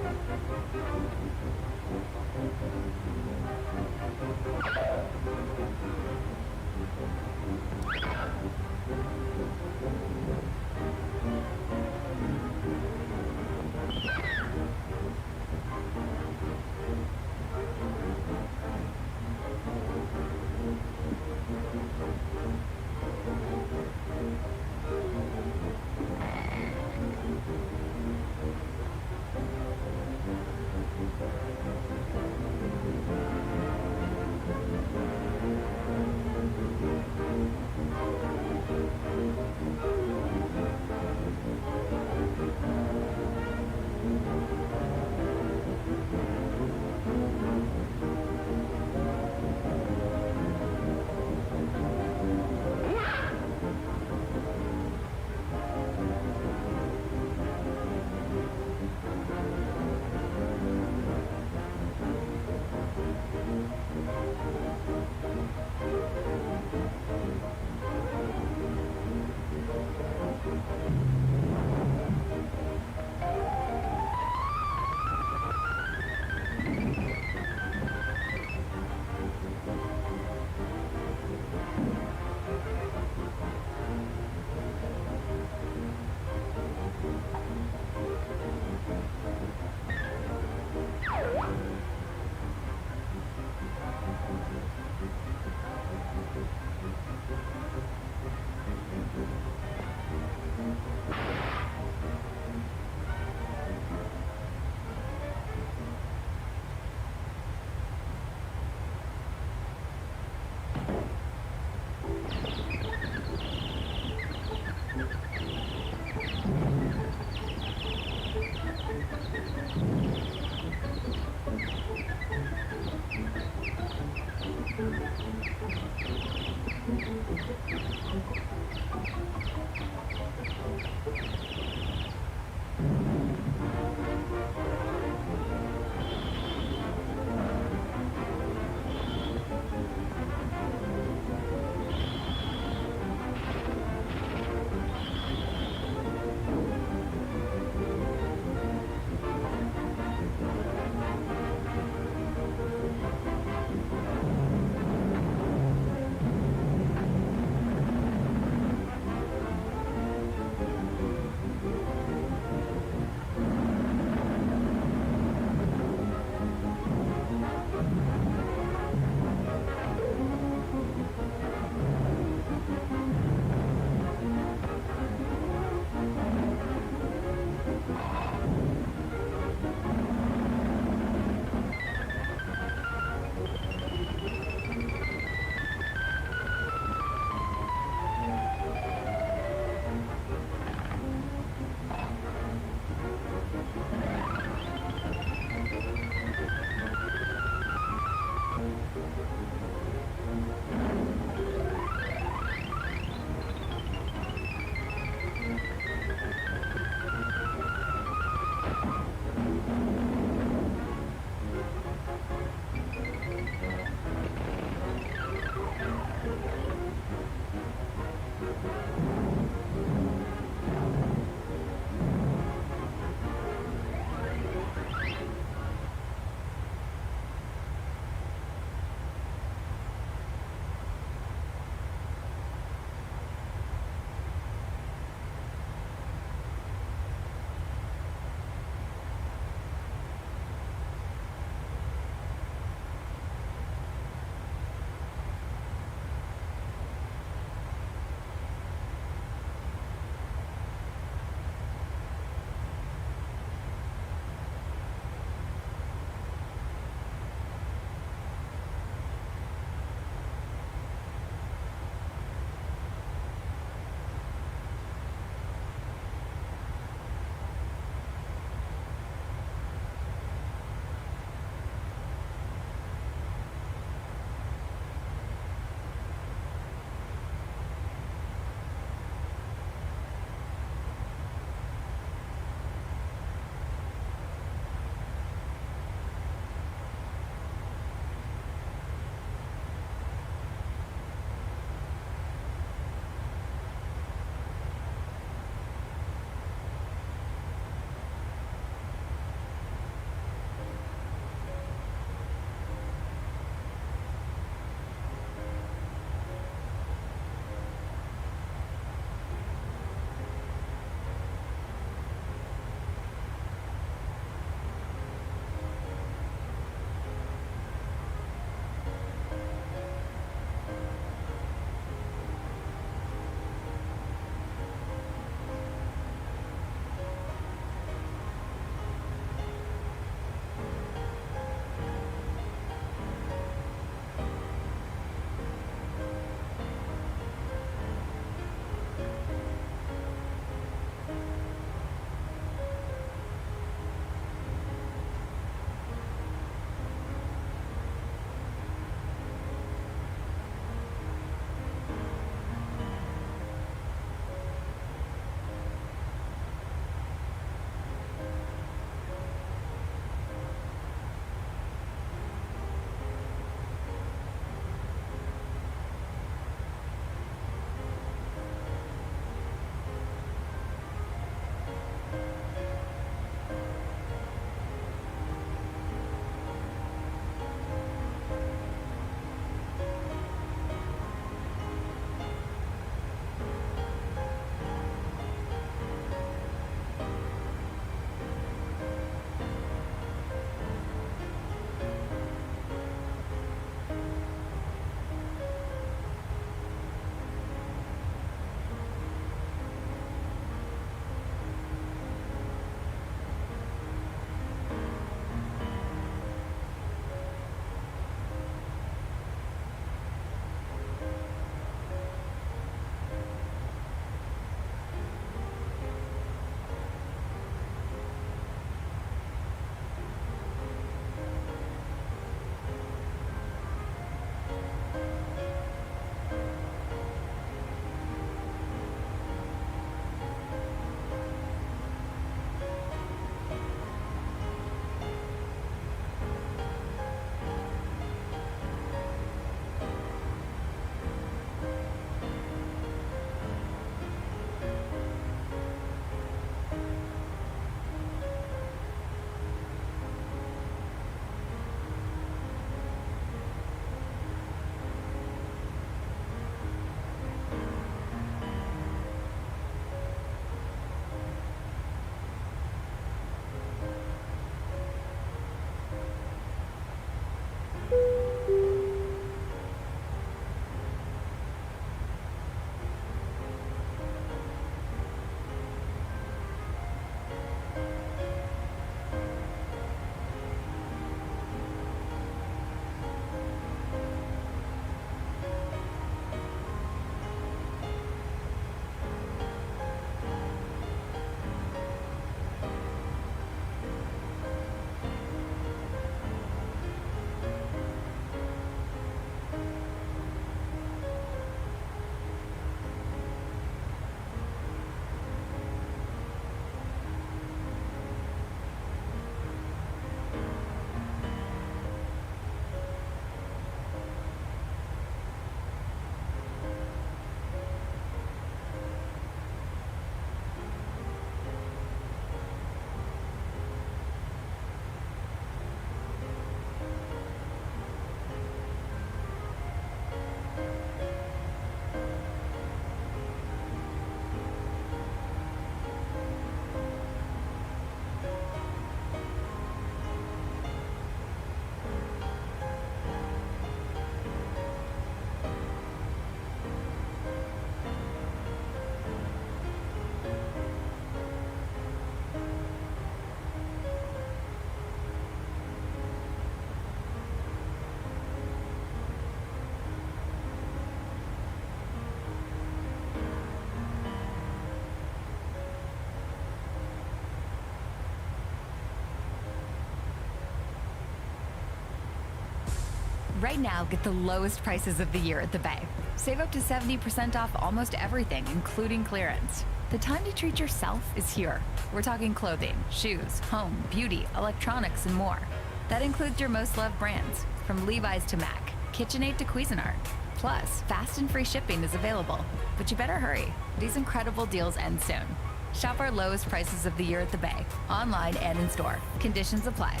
Right now, get the lowest prices of the year at the Bay. Save up to 70% off almost everything, including clearance. The time to treat yourself is here. We're talking clothing, shoes, home, beauty, electronics, and more. That includes your most loved brands, from Levi's to Mac, KitchenAid to Cuisinart. Plus, fast and free shipping is available. But you better hurry. These incredible deals end soon. Shop our lowest prices of the year at the Bay, online and in store. Conditions apply.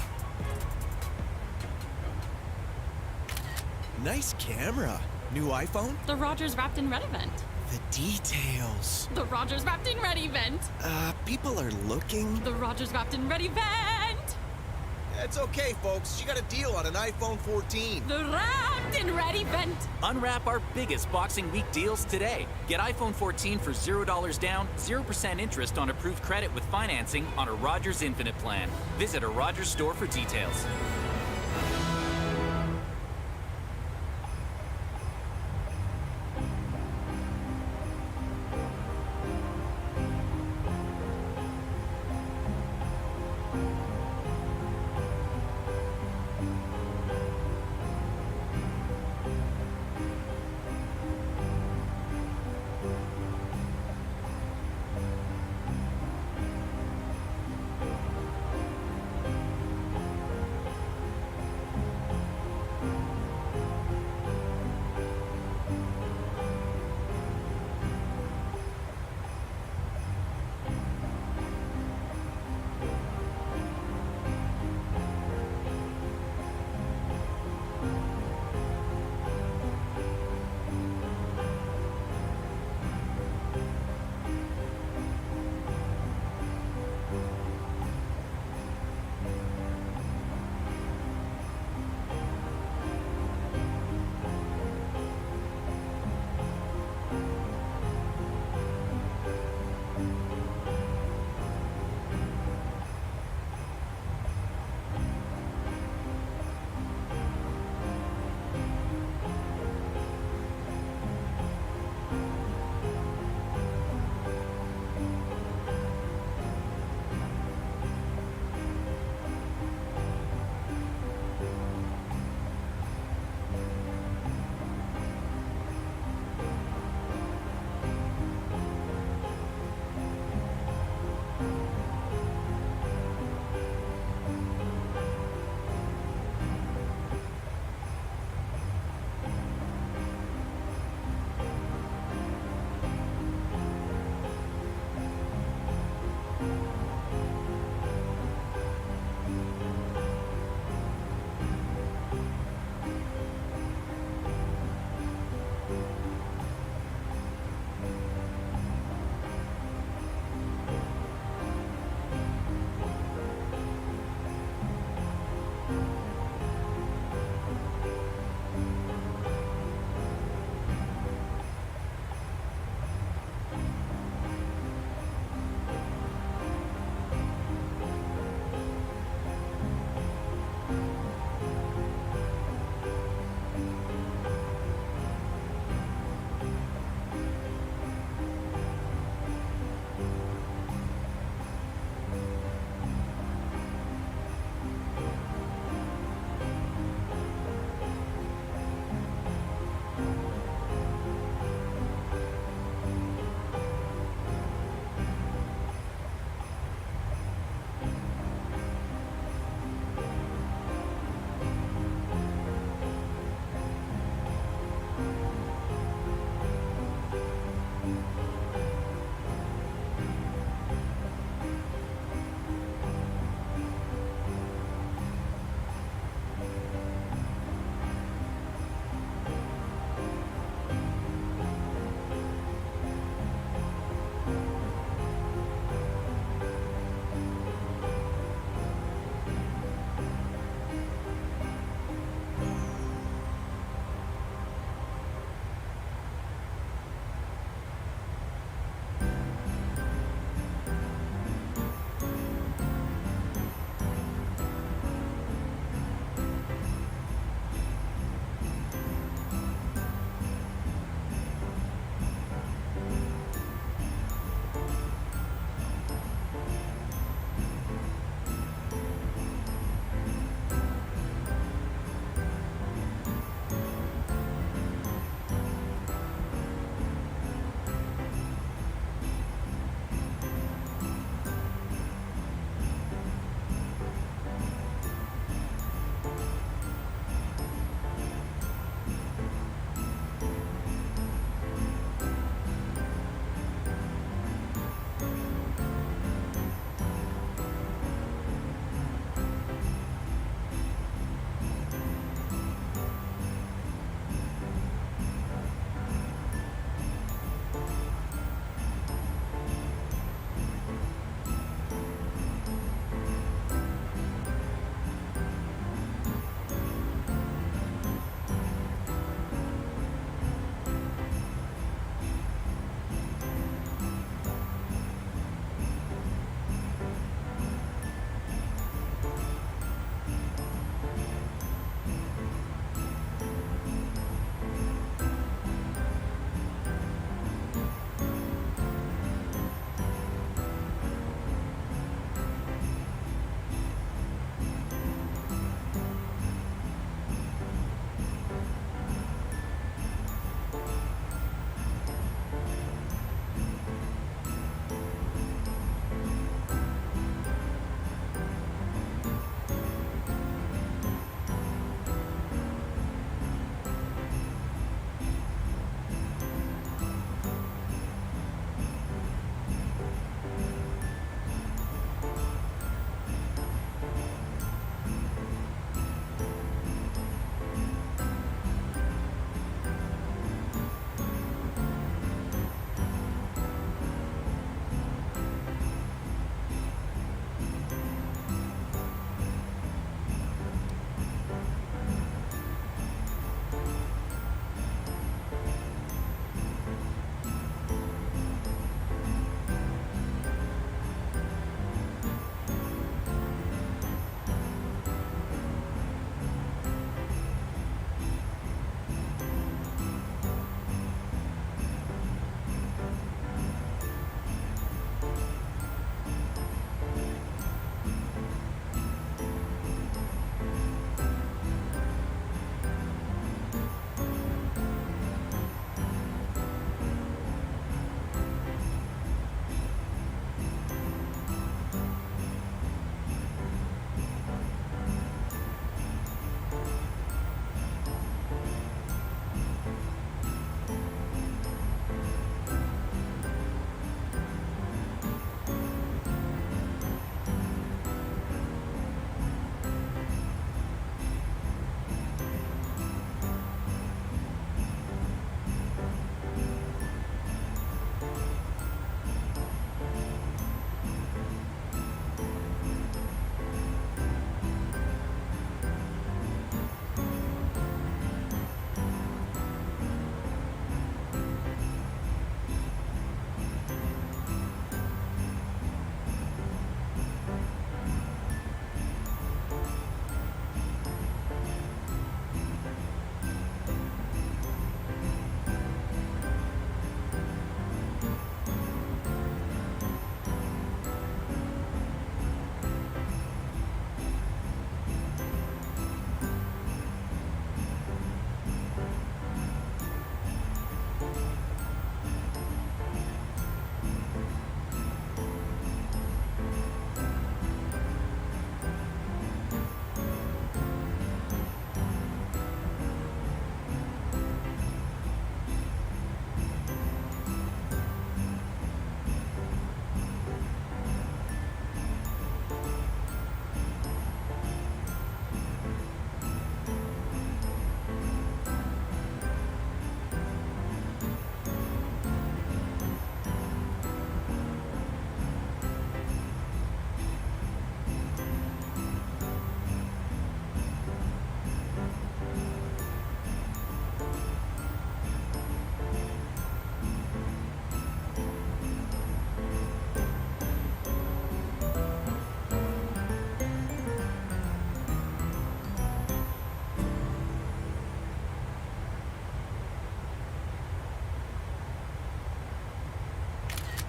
Nice camera. New iPhone? The Rogers Wrapped in Red event. The details. The Rogers Wrapped in Red event. People are looking. The Rogers Wrapped in Red event. It's okay, folks. She got a deal on an iPhone 14. The Wrapped in Red event. Unwrap our biggest Boxing Week deals today. Get iPhone 14 for $0 down, 0% interest on approved credit with financing on a Rogers Infinite plan. Visit a Rogers store for details.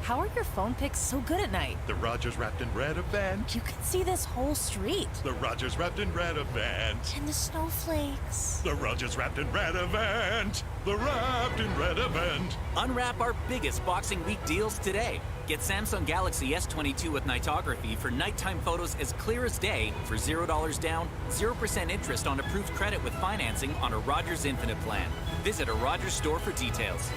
How are your phone pics so good at night? The Rogers Wrapped in Red event. You can see this whole street. The Rogers Wrapped in Red event. And the snowflakes. The Rogers Wrapped in Red event. The Wrapped in Red event. Unwrap our biggest Boxing Week deals today. Get Samsung Galaxy S22 with nightography for nighttime photos as clear as day for $0 down, 0% interest on approved credit with financing on a Rogers Infinite plan. Visit a Rogers store for details.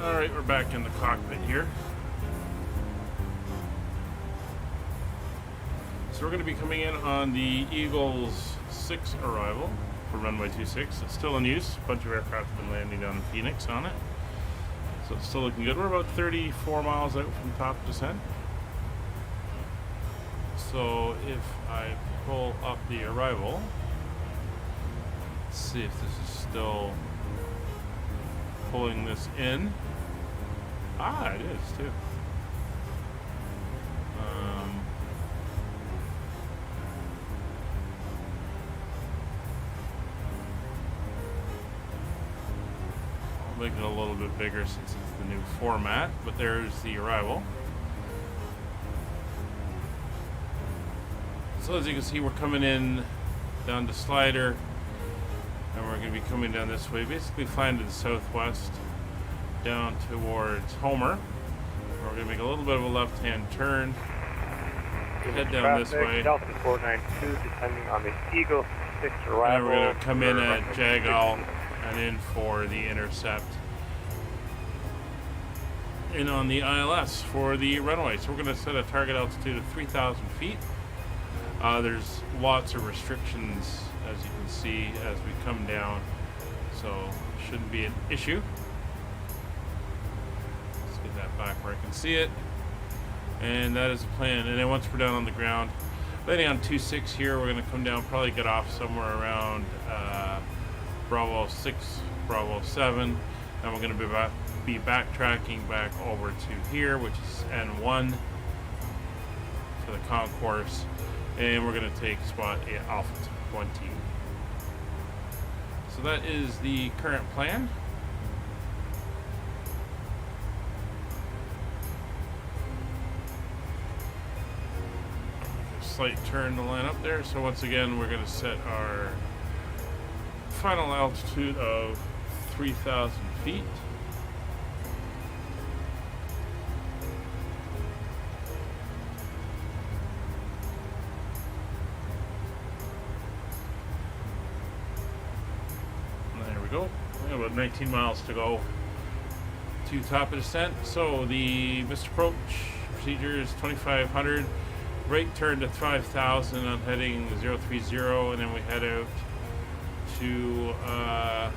Alright, we're back in the cockpit here. So we're going to be coming in on the Eagles 6 arrival for runway 26. It's still in use. A bunch of aircraft have been landing down in Phoenix on it. So it's still looking good. We're about 34 miles out from top descent. So if I pull up the arrival, let's see if this is still pulling this in. Ah, it is too. I'll make it a little bit bigger since it's the new format, but there's the arrival. So as you can see, we're coming in down to Slider, and we're going to be coming down this way, basically flying to the southwest, down towards Homer. We're going to make a little bit of a left-hand turn, head down this way. Delta 492, descending on the Eagle 6 arrival. And we're going to come in at Jagal and in for the intercept. In on the ILS for the runway. So we're going to set a target altitude of 3,000 feet. There's lots of restrictions, as you can see, as we come down, so shouldn't be an issue. Let's get that back where I can see it. And that is the plan. And then once we're down on the ground, landing on 26 here, we're going to come down, probably get off somewhere around Bravo 6, Bravo 7. Then we're going to be backtracking back over to here, which is N1 for the concourse. And we're going to take spot Alpha 20. So that is the current plan. Slight turn to line up there. So once again, we're going to set our final altitude of 3,000 feet. There we go. We have about 19 miles to go to top of descent. So the missed approach procedure is 2,500. Right turn to 5,000 on heading 030, and then we head out to a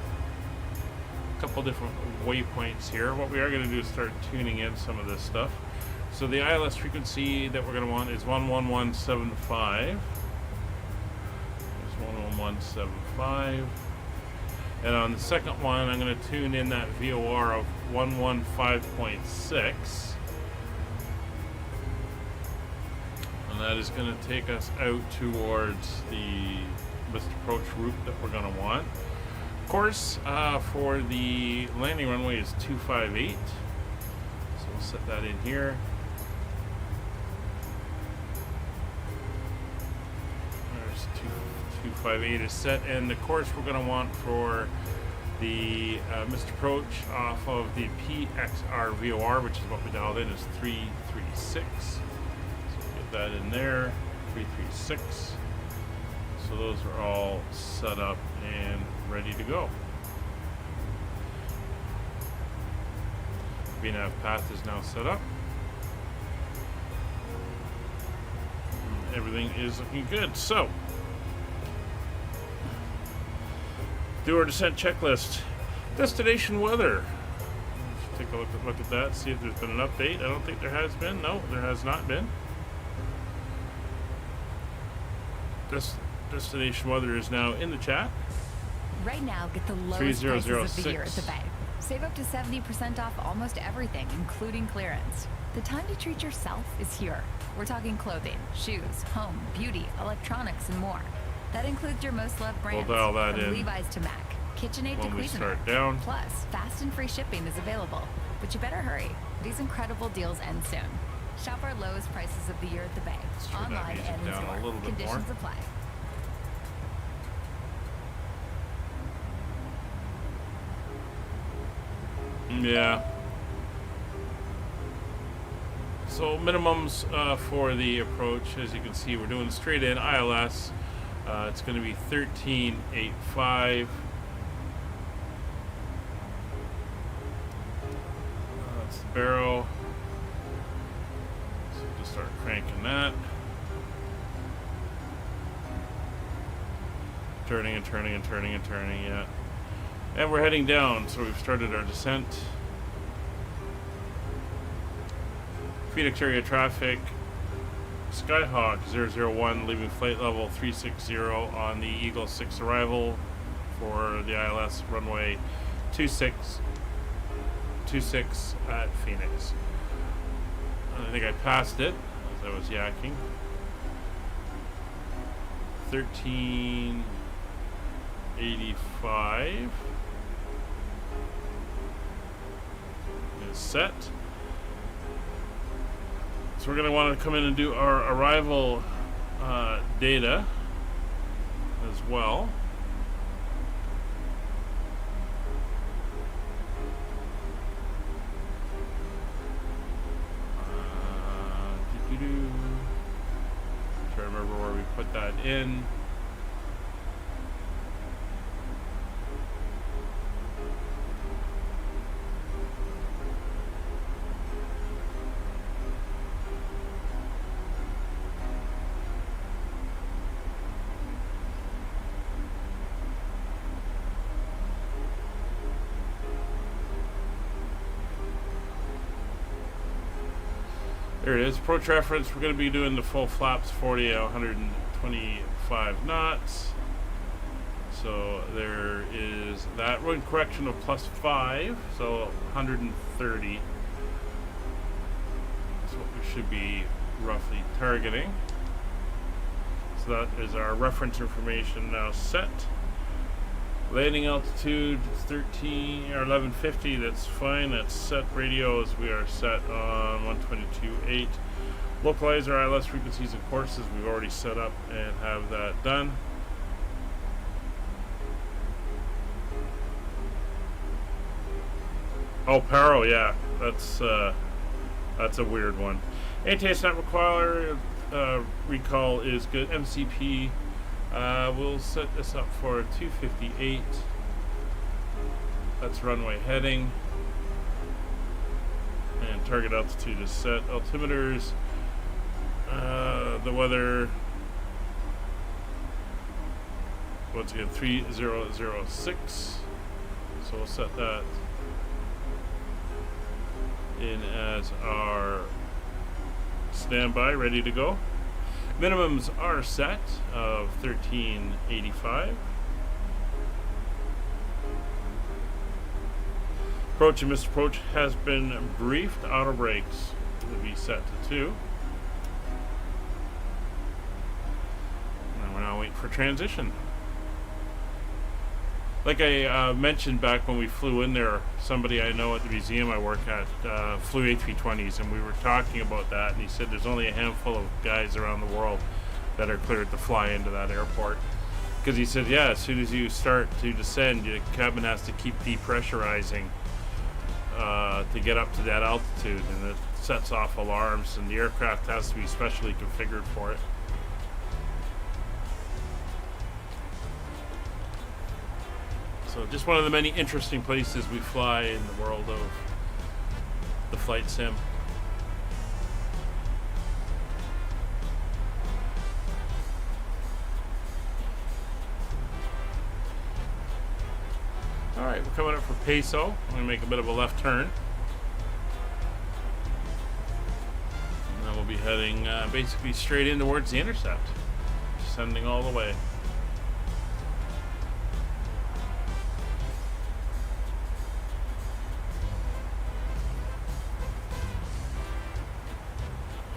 couple different waypoints here. What we are going to do is start tuning in some of this stuff. So the ILS frequency that we're going to want is 11175. There's 11175. And on the second one, I'm going to tune in that VOR of 115.6. And that is going to take us out towards the missed approach route that we're going to want. Course for the landing runway is 258. So we'll set that in here. There's 258 is set, and the course we're going to want for the missed approach off of the PXR VOR, which is what we dialed in, is 336. That in there, 336. So those are all set up and ready to go. VNAV path is now set up. Everything is looking good. So, do our descent checklist. Destination weather. Let's take a look at that, see if there's been an update. I don't think there has been. No, there has not been. Destination weather is now in the chat. Right now, get the lowest prices of the year at the Bay. Save up to 70% off almost everything, including clearance. The time to treat yourself is here. We're talking clothing, shoes, home, beauty, electronics, and more. That includes your most loved brands, We'll dial that from in Levi's to Mac, KitchenAid to when we Cuisinart. start down. Plus, fast and free shipping is available. But you better hurry. These incredible deals end soon. Shop our lowest prices of the year at the Bay. Turn that Online music and in down a store. little bit more. Conditions apply. Yeah. So minimums for the approach, as you can see, we're doing straight in ILS. It's going to be 1385. That's the barrel. So just start cranking that. Turning and turning and turning and turning, yeah. And we're heading down, so we've started our descent. Phoenix area traffic, Skyhawk 001 leaving flight level 360 on the Eagle 6 arrival for the ILS runway 26 at Phoenix. I think I passed it as I was yakking. 1385 is set. So we're going to want to come in and do our arrival data as well. Try to remember where we put that in. There it is. Approach reference. We're going to be doing the full flaps 40 at 125 knots. So there is that. Wind correction of +5, so 130. That's what we should be roughly targeting. So that is our reference information now set. Landing altitude 13 or 1150. That's fine. That's set radios. We are set on 122.8. Localize our ILS frequencies and courses. We've already set up and have that done. Oh, Paro, yeah, that's a weird one. ATS not required. Recall is good. MCP. We'll set this up for 258. That's runway heading. And target altitude is set. Altimeters. The weather. Once again, 3006. So we'll set that in as our standby, ready to go. Minimums are set of 1385. Approach and misapproach has been briefed. Auto brakes will be set to 2. And we're now waiting for transition. Like I mentioned back when we flew in there, somebody I know at the museum I work at flew A320s, and we were talking about that, and he said there's only a handful of guys around the world that are cleared to fly into that airport. Because he said, yeah, as soon as you start to descend, your cabin has to keep depressurizing to get up to that altitude, and it sets off alarms, and the aircraft has to be specially configured for it. So just one of the many interesting places we fly in the world of the flight sim. Alright, we're coming up for Peso. I'm going to make a bit of a left turn. And then we'll be heading basically straight in towards the intercept. Descending all the way.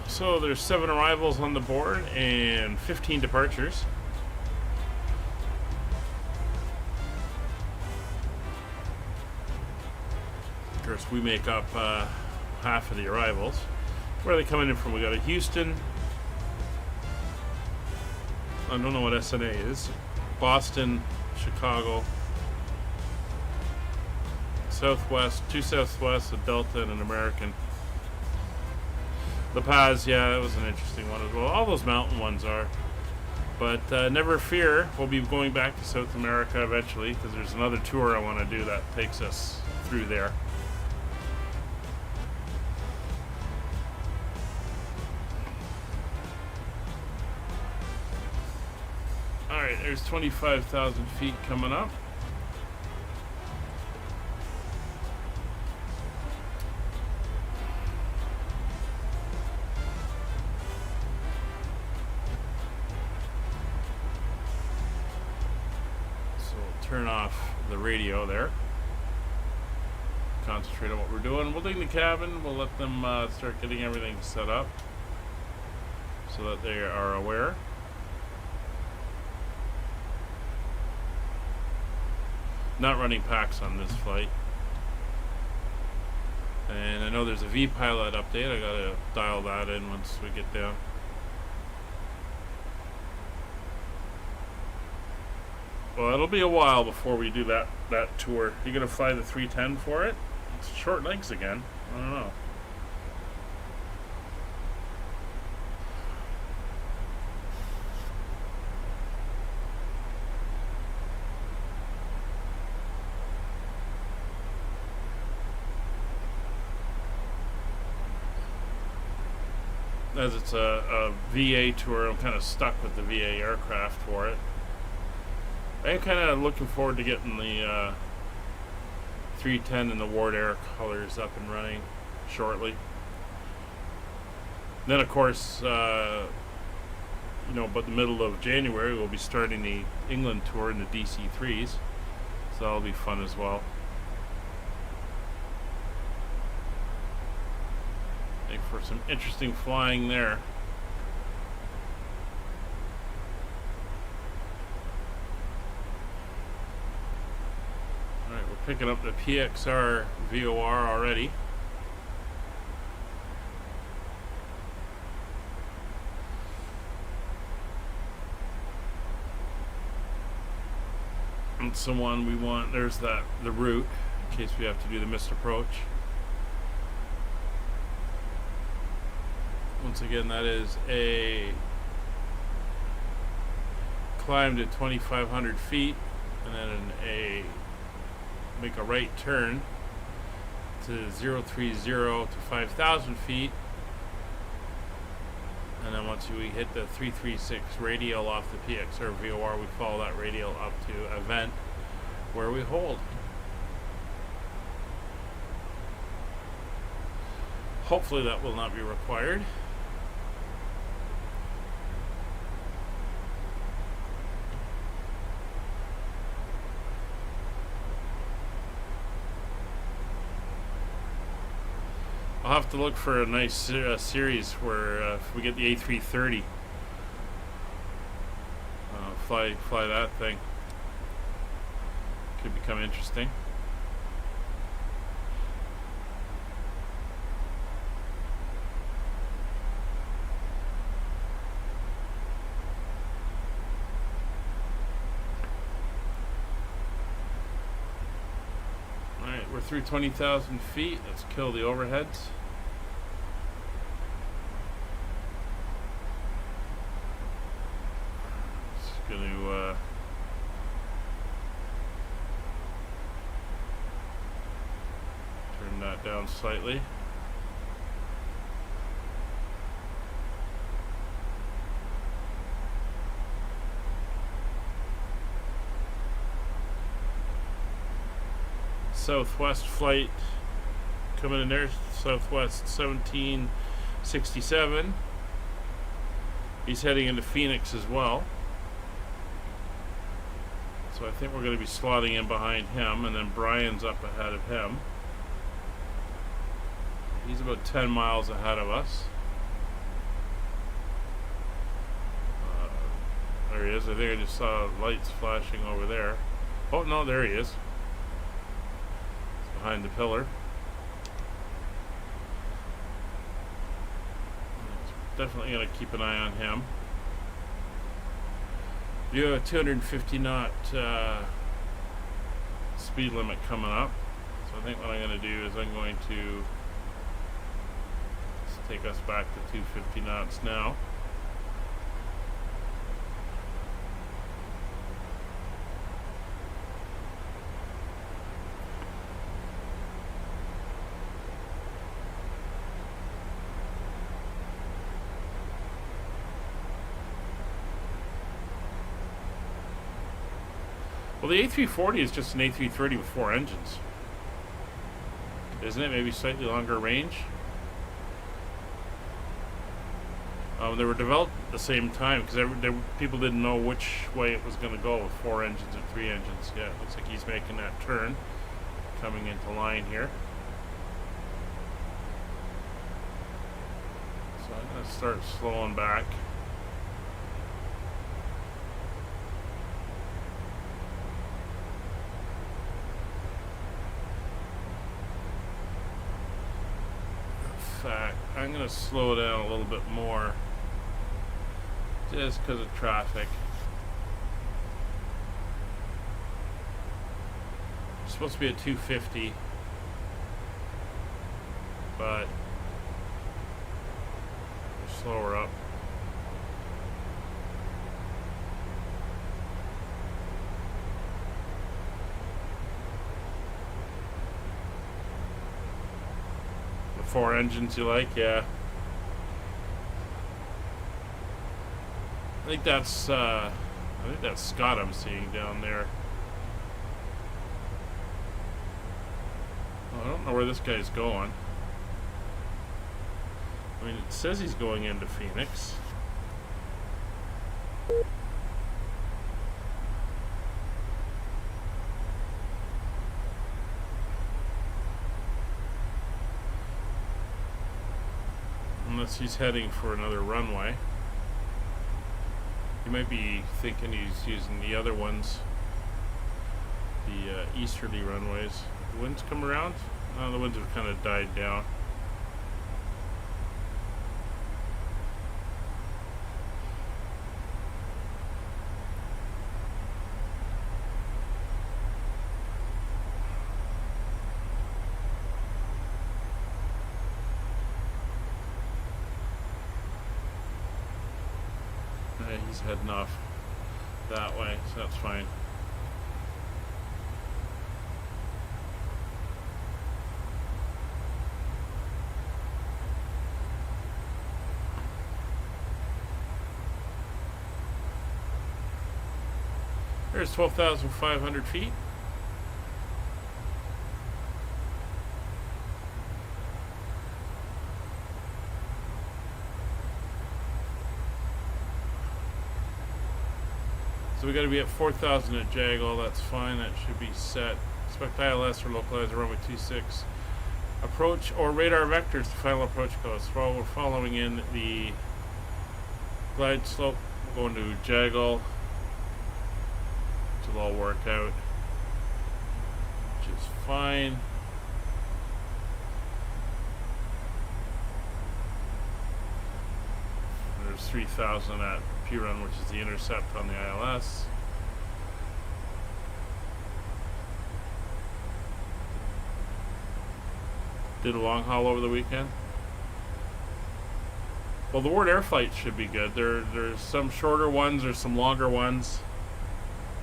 So there's 7 arrivals on the board and 15 departures. Of course, we make up half of the arrivals. Where are they coming in from? We got a Houston. I don't know what SNA is. Boston, Chicago, Southwest, 2 Southwest, a Delta, and an American. La Paz, yeah, that was an interesting one as well. All those mountain ones are. But never fear, we'll be going back to South America eventually, because there's another tour I want to do that takes us through there. Alright, there's 25,000 feet coming up. Turn off the radio there. Concentrate on what we're doing. We'll dig the cabin. We'll let them start getting everything set up so that they are aware. Not running packs on this flight. And I know there's a V-Pilot update. I gotta dial that in once we get down. Well, it'll be a while before we do that tour. You gonna fly the 310 for it? It's short legs again. I don't know. As it's a VA tour, I'm kind of stuck with the VA aircraft for it. I'm kind of looking forward to getting the 310 and the Ward Air colors up and running shortly. Then, of course, but the middle of January, we'll be starting the England tour in the DC-3s. So that'll be fun as well. Make for some interesting flying there. Picking up the PXR VOR already. It's the one we want. There's the route in case we have to do the missed approach. Once again, that is a climb to 2,500 feet and then make a right turn to 030 to 5,000 feet, and then once we hit the 336 radial off the PXR VOR, we follow that radial up to a vent where we hold. Hopefully that will not be required. I'll have to look for a nice series where if we get the A330, fly that thing. Could become interesting. Alright, we're through 20,000 feet. Let's kill the overheads. Going to turn that down slightly. Southwest flight coming in there, Southwest 1767. He's heading into Phoenix as well. So I think we're going to be slotting in behind him, and then Brian's up ahead of him. He's about 10 miles ahead of us. There he is. I think I just saw lights flashing over there. Oh no, there he is. He's behind the pillar. Definitely going to keep an eye on him. You have a 250 knot speed limit coming up. So I think what I'm going to do is I'm going to take us back to 250 knots now. Well, the A340 is just an A330 with 4 engines. Isn't it? Maybe slightly longer range. They were developed at the same time because people didn't know which way it was going to go with 4 engines or 3 engines. Yeah, it looks like he's making that turn, coming into line here. So I'm going to start slowing back. Fact, I'm going to slow down a little bit more just because of traffic. It's supposed to be at 250, but we're slower up. The 4 engines you like, yeah. I think that's Scott I'm seeing down there. Oh, I don't know where this guy's going. I mean, it says he's going into Phoenix. Unless he's heading for another runway. He might be thinking he's using the other ones the easterly runways. The winds come around. The winds have kind of died down. He's heading off that way, so that's fine. There's 12,500 feet. So we got to be at 4,000 at Jaggle. That's fine. That should be set. Expect ILS or localizer runway 26. Approach or radar vectors to final approach course. While we're following in the glide slope, we're going to Jaggle. It'll all work out, which is fine. There's 3,000 at P-Run, which is the intercept on the ILS. Did a long haul over the weekend. Well, the Ward Air flights should be good. There's some shorter ones, there's some longer ones.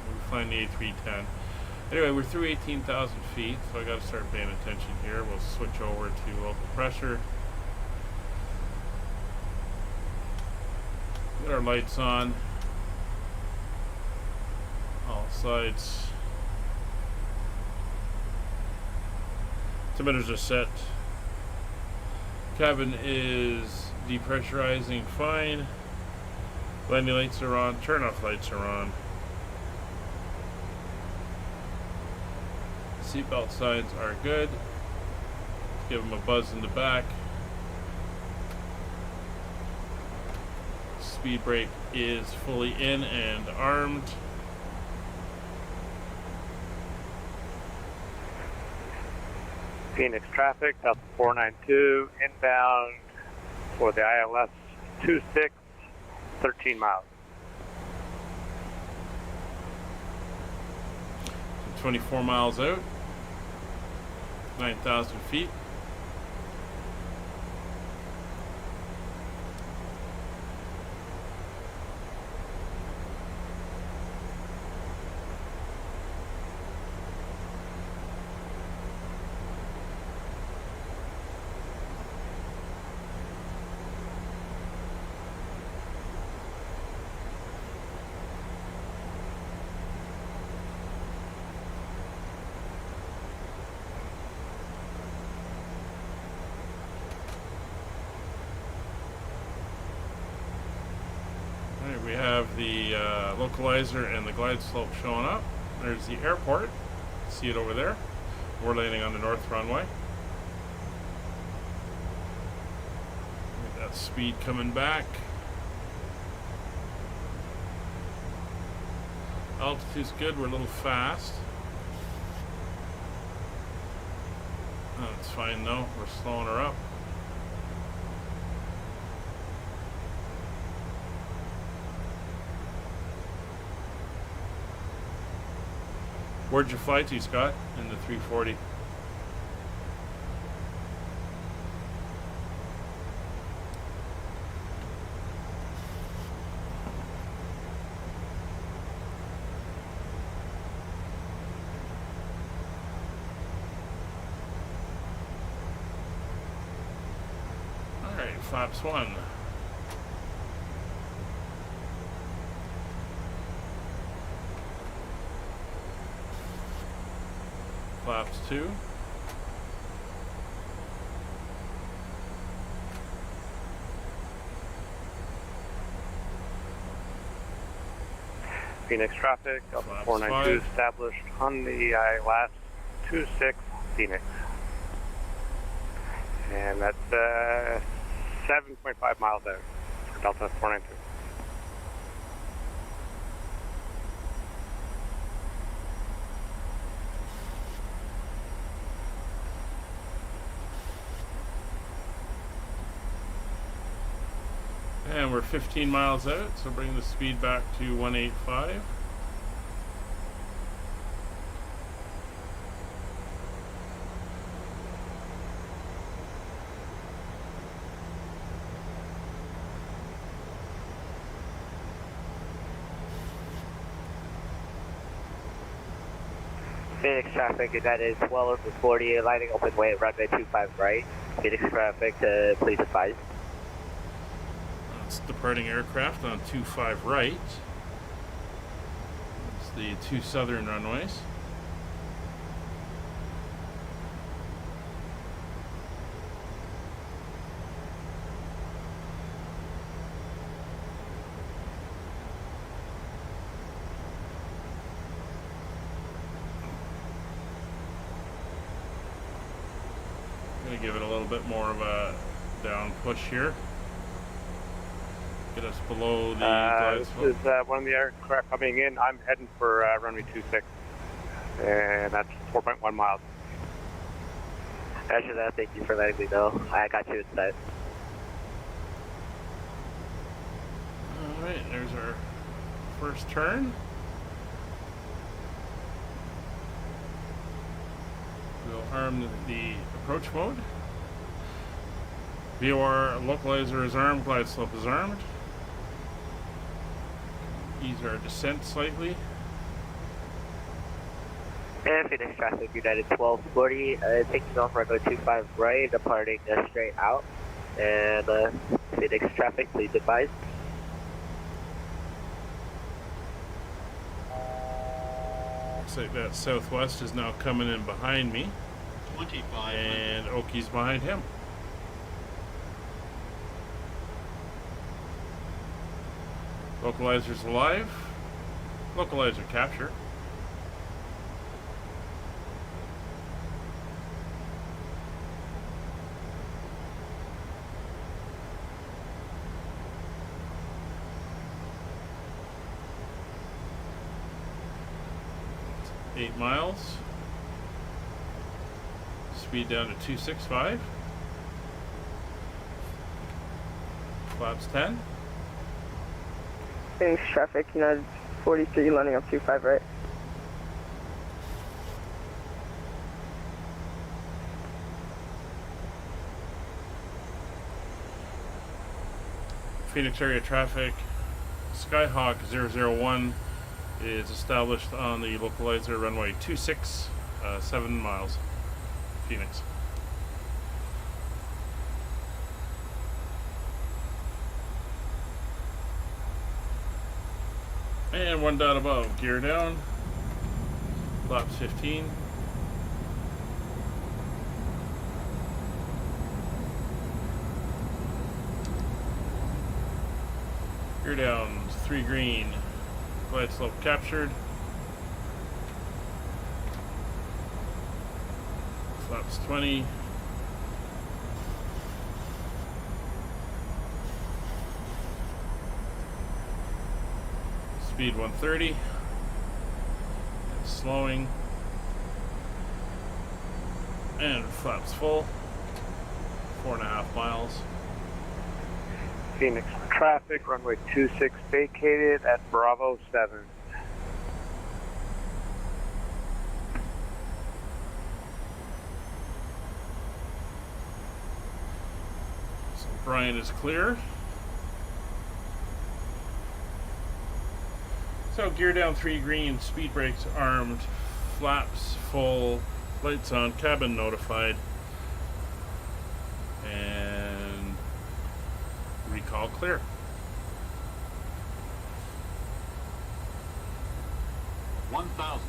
We're flying the A310. Anyway, we're through 18,000 feet, so I got to start paying attention here. We'll switch over to local pressure. Get our lights on. All sides. Altimeters are set. Cabin is depressurizing fine. Landing lights are on. Turn-off lights are on. Seatbelt signs are good. Give them a buzz in the back. Speed brake is fully in and armed. Phoenix traffic, Delta 492, inbound for the ILS 26, 13 miles. 24 miles out, 9,000 feet. We have the localizer and the glide slope showing up. There's the airport. See it over there. We're landing on the north runway. Look at that speed coming back. Altitude's good. We're a little fast. That's fine though. We're slowing her up. Where'd you fly to, Scott? In the 340. Alright, flaps 1. Flaps 2. Phoenix traffic, Delta 492 established on the ILS 26 Phoenix. And that's 7.5 miles out for Delta 492. And we're 15 miles out, so bring the speed back to 185. Phoenix traffic, United 12 over 40, lining open way at runway 25 right. Phoenix traffic, please advise. It's departing aircraft on 25 right. It's the two southern runways. Gonna give it a little bit more of a down push here. Get us below the glide This slope. is one of the aircraft coming in. I'm heading for runway 26, and that's 4.1 miles. After that, thank you for letting me know. I got you inside. Alright, there's our first turn. We'll arm the approach mode. VOR localizer is armed, glide slope is armed. Ease our descent slightly. And Phoenix traffic, United 1240, taking off runway 25 right, departing straight out. And Phoenix traffic, please advise. Looks like that Southwest is now coming in behind me. 25. And Oki's behind him. Localizer's alive. Localizer capture. It's 8 miles. Speed down to 265. Flaps 10. Phoenix traffic, United 43, landing up 25 right. Phoenix area traffic, Skyhawk 001 is established on the localizer runway 26, 7 miles, Phoenix. And 1 dot above, gear down, flaps 15. Gear down, 3 green, glide slope captured. Flaps 20. Speed 130. And slowing. And flaps full. 4.5 miles. Phoenix traffic, runway 26 vacated at Bravo 7. So Brian is clear. So gear down 3 green, speed brakes armed, flaps full, lights on, cabin notified, and recall clear. $1,000.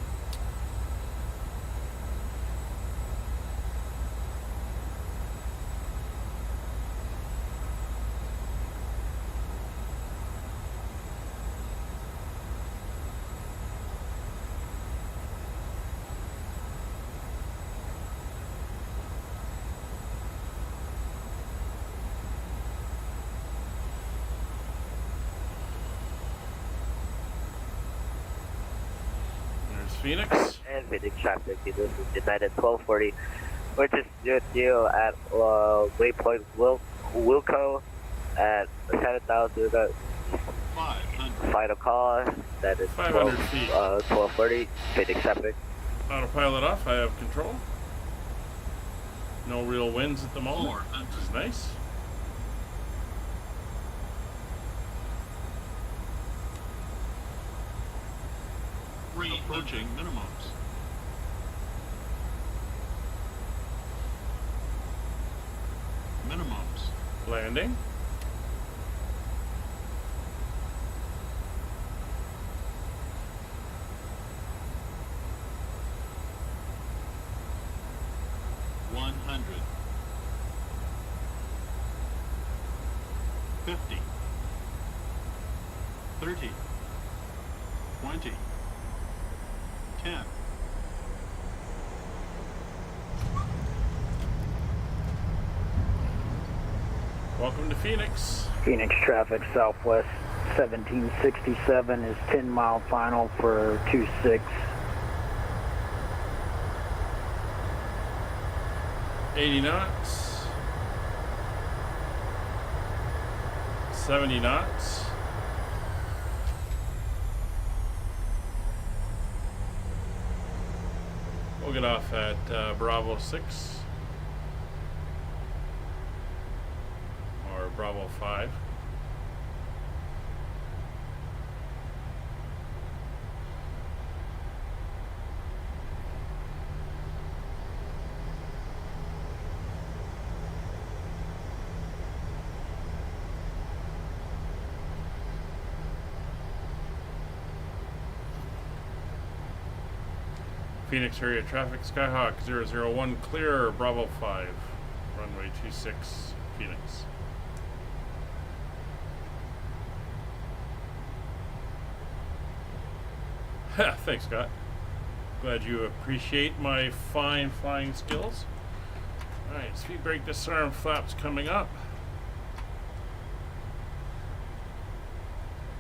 Phoenix. And Phoenix traffic, this is United 1240. We're just doing a deal at waypoint Wilco at 7,000, we got 500. final call. That is 500 feet. 1240, Phoenix traffic. Autopilot off, I have control. No real winds at the moment, 400. which is nice. Approaching minimums. Minimums. Landing. $100. 50. 30. 20. 10. Welcome to Phoenix. Phoenix traffic southwest 1767 is 10 mile final for 26. 80 knots. 70 knots. We'll get off at Bravo 6 or Bravo 5. Phoenix area traffic, Skyhawk 001 clear, Bravo 5, runway 26, Phoenix. Thanks, Scott. Glad you appreciate my fine flying skills. Alright, speed brake disarm flaps coming up.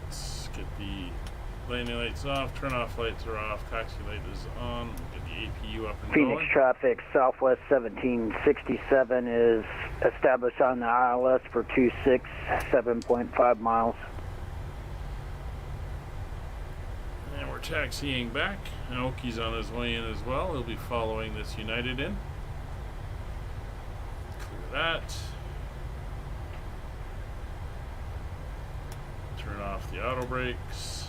Let's get the landing lights off, turn off lights are off, taxi light is on, get the APU up and Phoenix going. traffic southwest 1767 is established on the ILS for 26, 7.5 miles. And we're taxiing back. Aoki's on his way in as well. He'll be following this United in. Clear that. Turn off the auto brakes.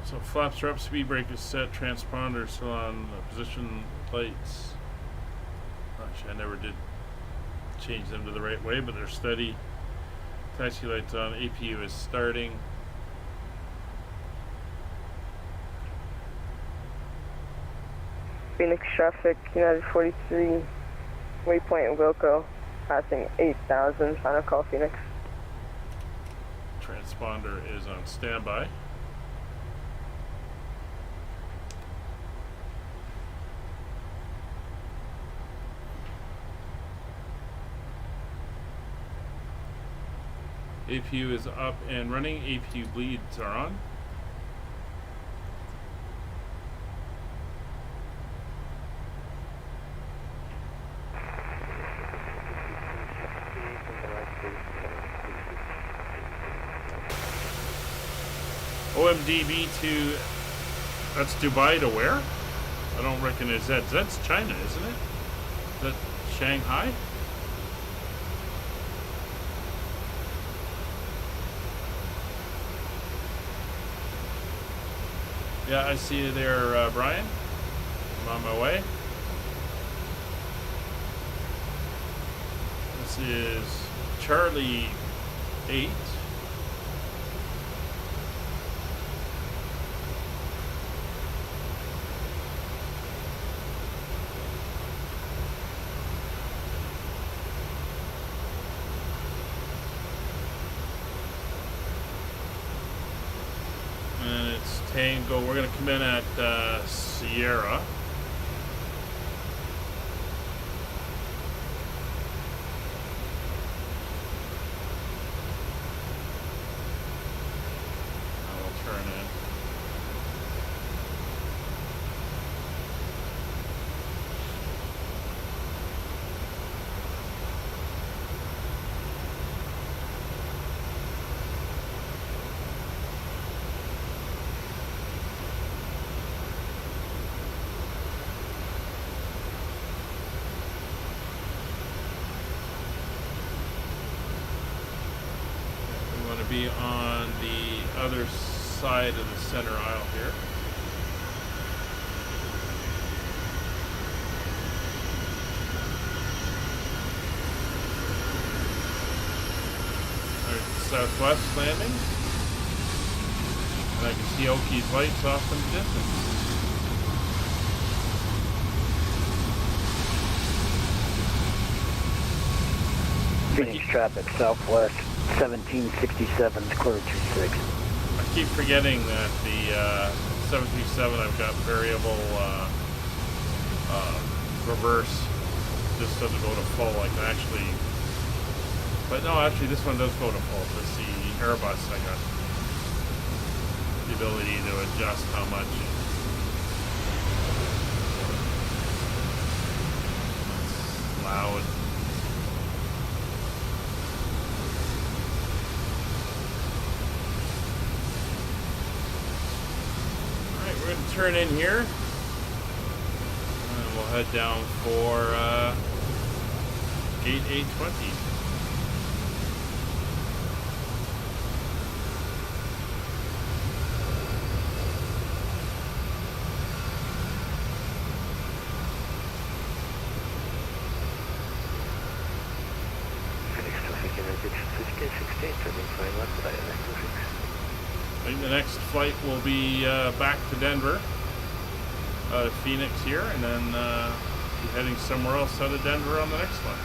So flaps are up, speed brake is set, transponder still on, position lights. Actually, I never did change them to the right way, but they're steady. Taxi lights on, APU is starting. Phoenix traffic, United 43, waypoint in Wilco, passing 8,000, final call Phoenix. Transponder is on standby. APU is up and running. APU bleeds are on. OMDB to, that's Dubai to where? I don't recognize that. That's China, isn't it? Is that Shanghai? Yeah, I see you there, Brian. I'm on my way. This is Charlie 8. And it's Tango. We're going to come in at Sierra. I'll turn in. be on the other side of the center aisle here. Southwest landing, and I can see Oki's lights off in the distance. Phoenix traffic southwest 1767 clear 26. I keep forgetting that the 737 I've got variable reverse, just doesn't go to full. I can actually. But no, actually this one does go to full. It's the Airbus I got the ability to adjust how much. It's loud. Alright, we're going to turn in here. And we'll head down for gate 820. I think the next flight will be back to Denver, out of Phoenix here, and then be heading somewhere else out of Denver on the next one.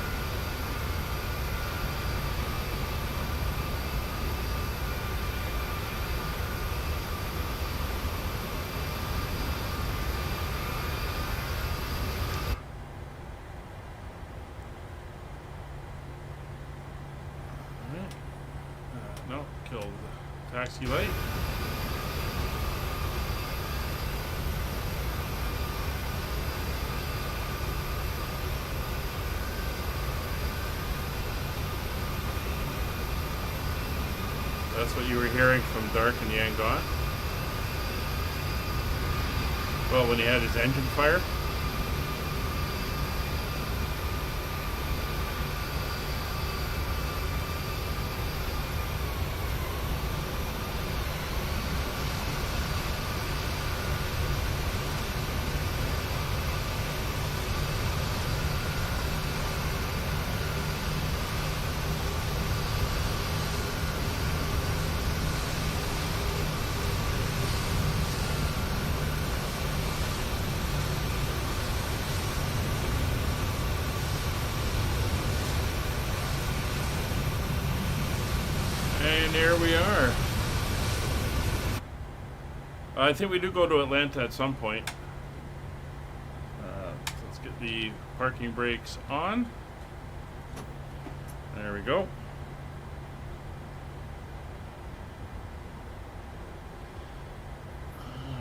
No, killed the taxi light. That's what you were hearing from Dark and Yangon. Well, when he had his engine fire. And there we are. I think we do go to Atlanta at some point. Let's get the parking brakes on. There we go.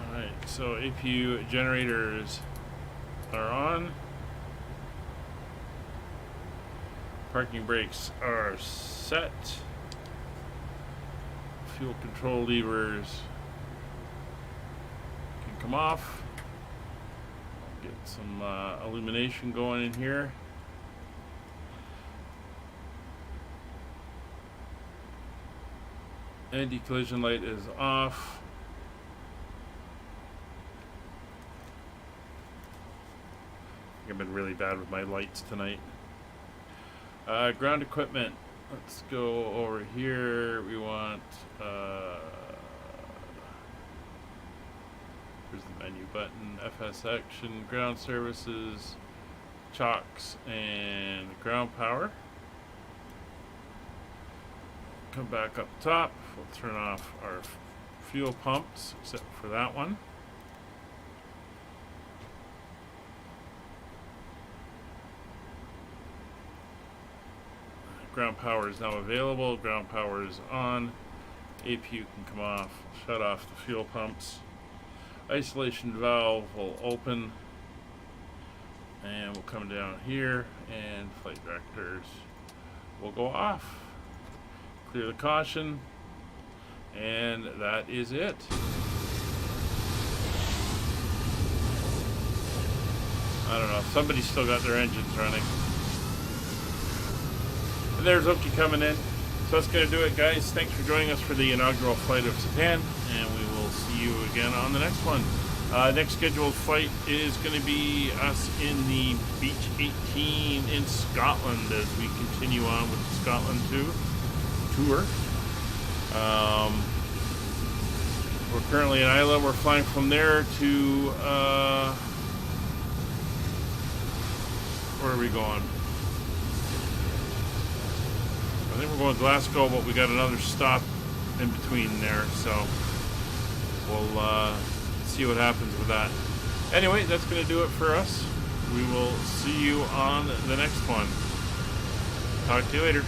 Alright, so APU generators are on. Parking brakes are set. Fuel control levers can come off. Get some illumination going in here. Anti-collision light is off. I think I've been really bad with my lights tonight. Ground equipment. Let's go over here. We want, here's the menu button, FS Action, ground services, chocks, and ground power. Come back up top. We'll turn off our fuel pumps, except for that one. Ground power is now available. Ground power is on. APU can come off. Shut off the fuel pumps. Isolation valve will open. And we'll come down here. And flight directors will go off. Clear the caution. And that is it. I don't know. Somebody's still got their engines running. There's Oki coming in. So that's going to do it, guys. Thanks for joining us for the inaugural flight of Cetan, and we will see you again on the next one. Next scheduled flight is going to be us in the Beach 18 in Scotland as we continue on with the Scotland tour. We're currently in Isla. We're flying from there to where are we going? I think we're going to Glasgow, but we got another stop in between there, so we'll see what happens with that. Anyway, that's going to do it for us. We will see you on the next one. Talk to you later.